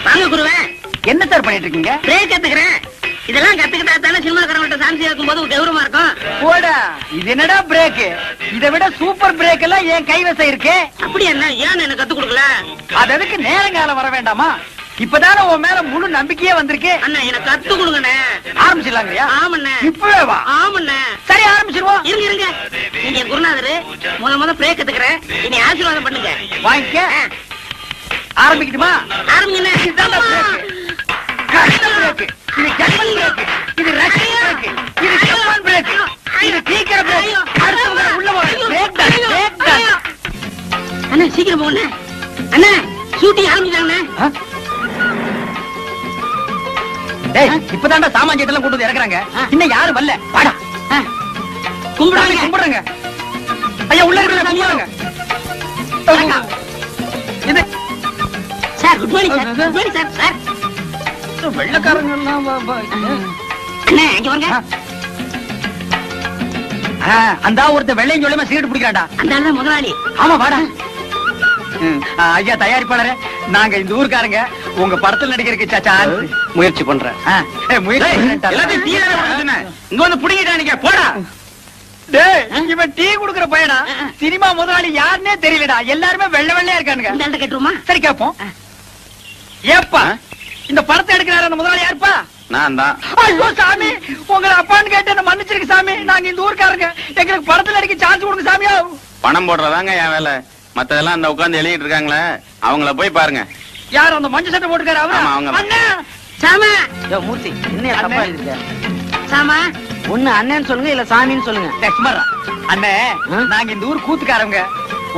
வாங்க குருவே. என்ன சார் பண்ணிட்டு இருக்கீங்க? பிரேக் கத்துக்கிறேன். இதெல்லாம் கத்துக்கிட்டா தானே சினிமாக்காரங்கள்ட்ட சான்ஸ் இருக்கும் போது கௌரவமா இருக்கும். போடா, இது என்னடா பிரேக்? இதை விட சூப்பர் பிரேக் எல்லாம் என் கைவசம் இருக்கு. அப்படி என்ன ஏன் எனக்கு கத்து கொடுக்கல? அது அதுக்கு நேரங்காலம் வர வேண்டாமா? இப்பதானே உன் மேல முழு நம்பிக்கையே வந்திருக்கு. அண்ணா எனக்கு கத்து கொடுங்கண்ணே. ஆரம்பிச்சிடலாங்கய்யா? ஆமண்ணே. இப்பவே வா. ஆமண்ணே. சரி, ஆரம்பிச்சிருவோம். இருங்க இருங்க. நீங்க குருநாதரு முத பிரேக் கத்துக்கிறேன். இனி ஆசீர்வாதம் பண்ணுங்க. வாங்கிக்க. ஆரம்பிக்கட்டுமா? ஆரம்பிங்கண்ணே. இதுதான் பிரேக். பிரேக். இது ஜெர்மன் பிரேக். இது ரஷ்யன் பிரேக். இது ஜப்பான் பிரேக். இது சீக்கிர பிரேக். அடுத்தவங்க உள்ள போங்க. பிரேக் தான், பிரேக் தான். அண்ணா சீக்கிரம் போங்க. அண்ணா ஷூட்டிங் ஆரம்பிச்சாங்கண்ணே. டேய், இப்பதான்டா சாமான்ஜியத்தெல்லாம் கொண்டு வந்து இறக்குறாங்க. இன்னும் யாரும் வரல. வாடா. கும்பிடுவாங்க. கும்பிடுங்க. ஐயா உள்ள இருக்கிற கும்பிடுங்க. இது sir good morning sir. Good morning sir. Sir வெள்ளக்காரங்க எல்லாம் அண்ணா இங்க வாங்க. அந்த ஒருத்த வெள்ளையும் சொல்லுமா சீட்டு பிடிக்கிறாடா. அந்த ஆள் தான் முதலாளி. ஆமா வாடா. ஐயா தயாரிப்பாளரே, நாங்க இந்த ஊர்க்காரங்க உங்க படத்தில் நடிக்கிறதுக்கு சான்ஸ் முயற்சி பண்றேன். இங்க வந்து புடிங்கிட்டானுங்க. போடா. டேய், இவன் டீ குடுக்குற பையனா? சினிமா முதலாளி யாருன்னே தெரியலடா. எல்லாருமே வெள்ளை வெள்ளையா இருக்கானுங்க. இந்த கேட்டுருமா? சரி கேப்போம். ஏப்பா இந்த படத்தை எடுக்கிறாரு அந்த முதலாளி யாருப்பா? நான் தான். ஐயோ சாமி, உங்களை அப்பான்னு கேட்டு என்ன மன்னிச்சிருக்க சாமி. நாங்க இந்த ஊருக்காரங்க, எங்களுக்கு படத்துல நடிக்க சான்ஸ் கொடுங்க சாமியா. பணம் போடுறதாங்க என் வேலை. மத்ததெல்லாம் அந்த உட்கார்ந்து எழுதிட்டு இருக்காங்களே, அவங்கள போய் பாருங்க. யார் அந்த மஞ்சள் சட்டை போட்டுக்காரு அவரா? ஆமா, அவங்க. அண்ணா சாமா மூர்த்தி என்ன தப்பா எழுதிருக்க? சாமா ஒண்ணு அண்ணன்னு சொல்லுங்க இல்ல சாமின்னு சொல்லுங்க. லட்சுமரா அண்ணே, நாங்க இந்த ஊர் கூத்துக்காரங்க.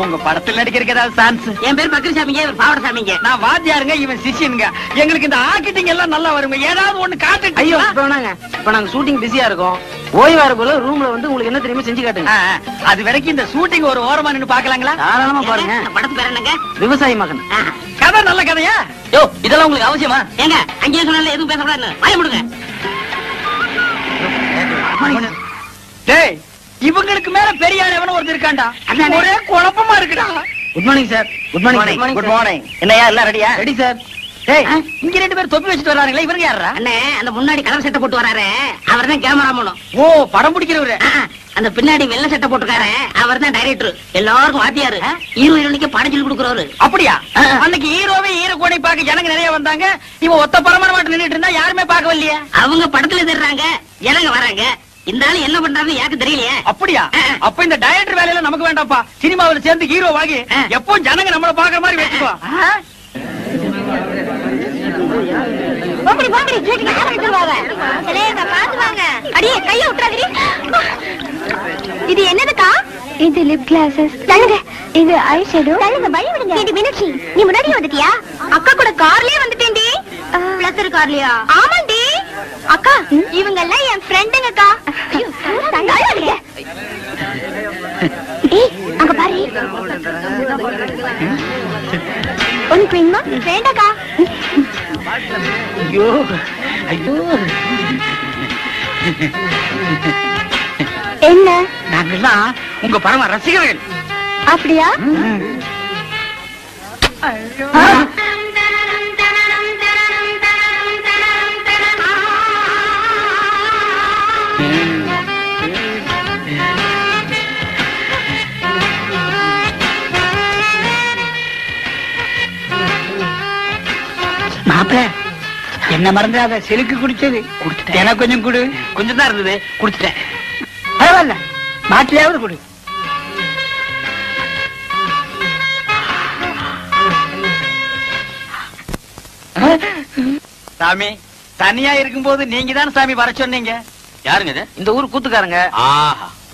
உங்க படத்துல நடிக்கிறதுக்கு ஏதாவது சான்ஸ்? என் பேர் பக்ரிசாமிங்க, இவர் பாவட சாமிங்க. நான் வாத்தியாருங்க, இவன் சிஷியனுங்க. எங்களுக்கு இந்த ஆர்கிட்டிங் எல்லாம் நல்லா வருங்க. ஏதாவது ஒண்ணு காட்டுங்க. ஐயோ இப்ப நாங்க ஷூட்டிங் பிஸியா இருக்கோம். ஓய்வா இருக்குள்ள ரூம்ல வந்து உங்களுக்கு என்ன தெரியுமா செஞ்சு காட்டுங்க. அது வரைக்கும் இந்த ஷூட்டிங் ஒரு ஓரமா நின்னு பாக்கலாங்களா? தாராளமா பாருங்க. படத்து பேர் என்னங்க? விவசாயி மகன். கதை நல்ல கதையா? யோ இதெல்லாம் உங்களுக்கு அவசியமா? ஏங்க அங்கேயே சொன்னால எதுவும் பேசக்கூடாது, வாய முடுங்க. டேய், இவங்களுக்கு மேல பெரிய ஆள் எவனோ ஒருத்தர் இருக்காண்டா. ஒரே குழப்பமா இருக்குடா. Good morning sir. Good morning. Good morning. என்னையா எல்லாம் ரெடியா? Ready sir. டேய், இங்க ரெண்டு பேர் தொப்பி வச்சுட்டு வர்றாங்களே, இவங்க யாரா? அண்ணே, அந்த முன்னாடி கலர் சட்டை போட்டு வராரு, அவர் தான் கேமராமேன். ஓ, படம் பிடிக்கிறவரு. அந்த பின்னாடி வெள்ளை சட்டை போட்டுக்காரு, அவர் தான் டைரக்டர். எல்லாருக்கும் வாத்தியாரு, ஹீரோ ஹீரோனிக்கு படம் சொல்லி கொடுக்குறவரு. அப்படியா? அன்னைக்கு ஹீரோவே ஹீரோ கோடை பார்க்க ஜனங்க நிறைய வந்தாங்க. இவன் ஒத்த பரமான மாட்டு நின்னுட்டு இருந்தா யாருமே பார்க்கவில்லையே. அவங்க படத்துல தர்றாங்க, ஜனங்க வராங்க. இந்த ஆளு என்ன பண்றாங்க யாருக்கு தெரியலையே. அப்படியா? அப்ப இந்த டைரக்டர் வேலையில நமக்கு வேண்டாம்ப்பா. சினிமாவுல சேர்ந்து ஹீரோ வாங்கி எப்பவும் ஜனங்க நம்மள பாக்குற மாதிரி வச்சுக்கோ. இது என்னதுக்கா? இது லிப் கிளாஸஸ். தள்ளுங்க. இது ஐ ஷேடோ. தள்ளுங்க, வழி விடுங்க. இது மீனாட்சி, நீ முன்னாடியே வந்துட்டியா? அக்கா கூட கார்லயே வந்துட்டேன்டி. பிளஸர் கார்லயா? ஆமாண்டி. அக்கா, இவங்க எல்லாம் என் ஃப்ரெண்டுங்கக்கா. ஐயோ, தள்ளுங்க. ஏய், அங்க பாரு. உனக்கு வேணுமா? வேண்டாக்கா. ஐயோ ஐயோ. என்ன? நாங்கெல்லாம் உங்க பரம ரசிகர்கள். அப்படியா? மாப்பிள்ள, என்ன மறந்துடாத. செலுக்கு குடிச்சது எனக்கு கொஞ்சம் கொடு. கொஞ்சம் தான் இருந்தது, குடிச்சிட்டேன். பரவாயில்ல, மாட்டிலையாவது கொடு. சாமி, தனியா இருக்கும்போது நீங்க தான் சாமி வர சொன்னீங்க. யாருங்க இது? இந்த ஊர் கூத்துக்காரங்க.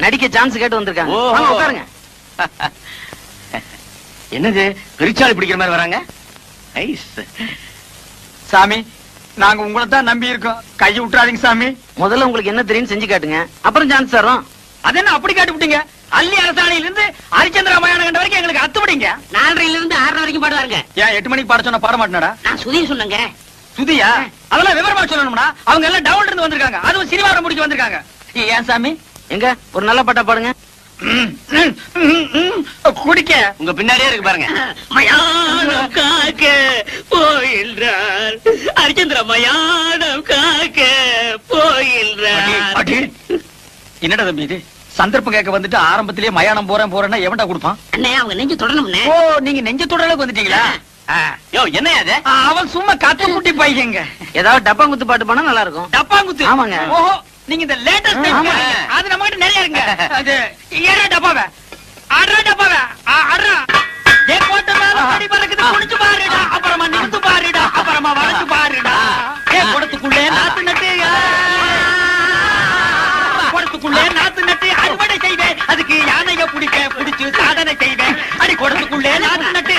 நடிக்க சான்ஸ் கேட்டு வந்திருக்காங்க. வாங்க உட்காருங்க. என்னது பெருச்சாளி பிடிக்கிற மாதிரி வராங்க? சாமி, நாங்க உங்களை தான் நம்பி இருக்கோம். கை விட்டுறாதீங்க சாமி. முதல்ல உங்களுக்கு என்ன தெரியும் செஞ்சு காட்டுங்க, அப்புறம் சான்ஸ் தரோம். அது என்ன அப்படி காட்டி விட்டீங்க? அள்ளி அரசாணையில இருந்து ஹரிச்சந்திரா மயான கண்ட வரைக்கும் எங்களுக்கு அத்துவிடுங்க. 4:30 இருந்து 6:30 வரைக்கும் பாடுவாருங்க. ஏன் 8 மணிக்கு பாட சொன்ன பாட மாட்டேனடா? நான் சுதியை சொன்னேங்க. சுதியா? அதெல்லாம் விவரமா சொல்லணும்னா அவங்க எல்லாம் டவுன்ல இருந்து வந்திருக்காங்க. அதுவும் சினிமாவை முடிக்க வந்திருக்காங்க. ஏன் சாமி? எங்க ஒரு நல்ல பாட்டா பாடுங்க. குடிக்க உங்க பின்னாடியே இருக்கு பாருங்க. மயானம் காக்க போயில்றார் ஹரிச்சந்திர, மயானம் காக்க போயில்றார். என்னடா தம்பி இது? சந்தர்ப்பம் கேட்க வந்துட்டு ஆரம்பத்திலேயே மயானம் போறேன் போறேன்னா எவன்டா கொடுப்பான்? அண்ணே, அவங்க நெஞ்சு தொடணும்னே. ஓ, நீங்க நெஞ்ச தொட அளவுக்கு வந்துட்டீங்களா? யோ, என்ன அது? அவன் சும்மா கத்து குட்டி பையங்க. ஏதாவது டப்பாங்குத்து பாட்டு பாடினா நல்லா இருக்கும். டப்பாங்குத்து? ஆமாங்க. ஓஹோ, நீங்க இந்த லேட்டஸ்ட் அது நம்ம கிட்ட நிறைய இருக்குங்க. அது ஏறா டப்பாவே, ஆடுறா டப்பாவே, ஆடுறா. ஏ கோட்டை மேல படி பறக்குது, குடிச்சு பாருடா, அப்புறமா நிறுத்து பாருடா, அப்புறமா வளைச்சு பாருடா. ஏ குடத்துக்குள்ளே நாத்து நட்டு, குடத்துக்குள்ளே நாத்து நட்டு அறுவடை செய்வேன். அதுக்கு யானைய புடிச்சு சாதனை செய்வேன். அடி குடத்துக்குள்ளே நாத்து நட்டு.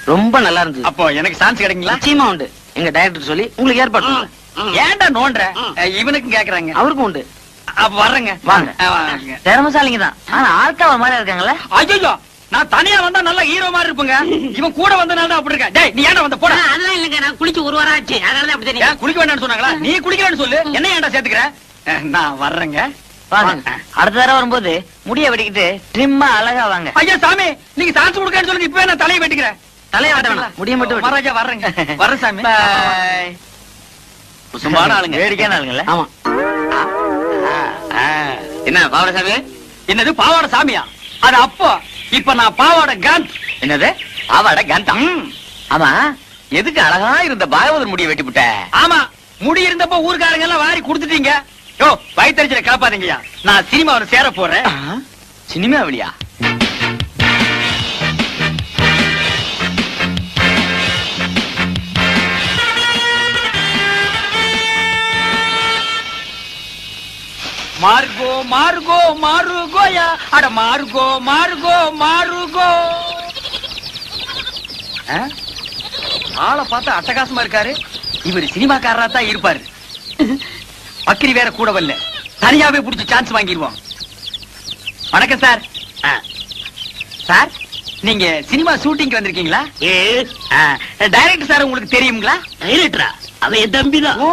ரொம்ப நல்லா இருந்துச்சு. அப்போ எனக்கு சான்ஸ் கிடைக்குங்களா? நிச்சயமா உண்டு. எங்க டைரக்டர் சொல்லி உங்களுக்கு ஏற்பாடு. ஏன்டா நோன்ற? இவனுக்கும் கேக்குறாங்க. அவருக்கும் உண்டு. அப்ப வர்றேங்க. வாங்க. திறமசாலிங்க தான், ஆனா ஆட்காவ மாதிரி இருக்காங்களே. ஐயோ, நான் தனியா வந்தா நல்ல ஹீரோ மாதிரி இருப்பேங்க. இவன் கூட வந்தனால தான் அப்படி இருக்கா. டேய், நீ ஏன்டா வந்த? போடா. அதெல்லாம் இல்லங்க, நான் குளிச்சு 1 வாரம் ஆச்சு, அதனால அப்படி தெரியும். ஏன் குளிக்க வேண்டாம்னு சொன்னாங்களா? நீ குளிக்கலன்னு சொல்லு, என்ன ஏன்டா சேர்த்துக்கிற? நான் வர்றேங்க. அடுத்த தடவை வரும்போது முடிய வெட்டிக்கிட்டு ட்ரிம்மா அழகா வாங்க. ஐயா சாமி, நீங்க சான்ஸ் கொடுக்கன்னு சொல்லுங்க. இப்பவே நான் தலையை வெட்டிக்கிறேன். தலையை வெட்ட வேணாம், முடிய மட்டும் வெட்டு. மகாராஜா வர்றேங்க. வர்றேன் சாமி. குசும்பான ஆளுங்க, வேடிக்கையான ஆளுங்கல்ல. ஆமா. என்ன பாவட சாமி? என்னது பாவாட சாமியா? அது அப்போ இப்ப நான் பாவாடை காந்த். என்னது பாவாடை காந்தம்? ஆமா, எதுக்கு அழகா இருந்த பாகவதர் முடிய வெட்டி விட்ட? ஆமா, முடி இருந்தப்ப ஊர்க்காரங்க எல்லாம் வாரி கொடுத்துட்டீங்க. யோ, வயிற்றுச்சல காப்பாதீங்கய்யா. நான் சினிமாவில் சேர போறேன். சினிமாவிலியா? மார்கோ மார்கோ மாருகோயா, அட மார்கோ மார்கோ மாருகோ. ஆளை பார்த்தா அட்டகாசமா இருக்காரு. இவர் சினிமாக்காரரா தான் இருப்பாரு. பக்கிரி வேற கூட வரல, தனியாவே புடிச்சு சான்ஸ் வாங்கிடுவோம். வணக்கம் சார். சார், நீங்க சினிமா ஷூட்டிங் வந்திருக்கீங்களா? டைரக்டர் சார் உங்களுக்கு தெரியுங்களா? டைரக்டரா? அவன் என் தம்பிதான். ஓ,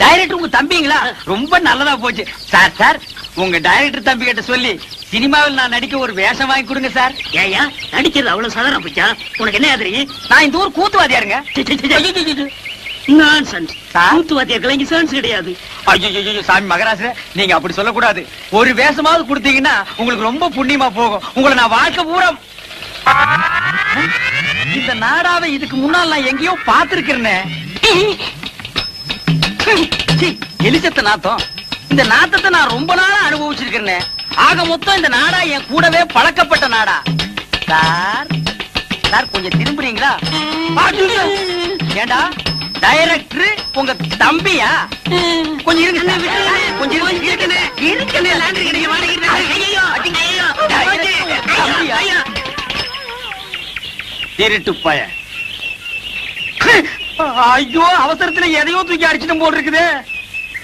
டைரக்டர் உங்க தம்பிங்களா? ரொம்ப நல்லதா போச்சு சார். சார், உங்க டைரக்டர் தம்பி கிட்ட சொல்லி சினிமாவில் நான் நடிக்க ஒரு வேஷம் வாங்கி கொடுங்க சார். ஏயா நடிக்கிறது அவ்வளவு சாதாரண போச்சா? உனக்கு என்ன தெரியும்? நான் இந்த ஊர் கூத்துவாதியாருங்க. நான்சென்ஸ். கூத்துவாதியாருக்கெல்லாம் இங்க சான்ஸ் கிடையாது. ஐயோ சாமி மகராச, நீங்க அப்படி சொல்லக்கூடாது. ஒரு வேஷமாவது கொடுத்தீங்கன்னா உங்களுக்கு ரொம்ப புண்ணியமா போகும். உங்களை நான் வாழ்க்கை பூரா இந்த நாடாவை இதுக்கு முன்னால் நான் எங்கேயோ பார்த்திருக்கிறேனே. எலிசத்த நாத்தம். இந்த நாத்தத்தை நான் ரொம்ப நாளா அனுபவிச்சிருக்கிறேன். ஆக மொத்தம் இந்த நாடா என் கூடவே பழக்கப்பட்ட நாடா. சார், சார் கொஞ்சம் திரும்புறீங்களா? ஏண்டா, டைரக்டர் உங்க தம்பியா? கொஞ்சம் இருங்க சார், கொஞ்சம் திருட்டு பய. ஐயோ, அவசரத்துல எதையோ தூக்கி அடிச்சுட்டு போட்டு இருக்குது.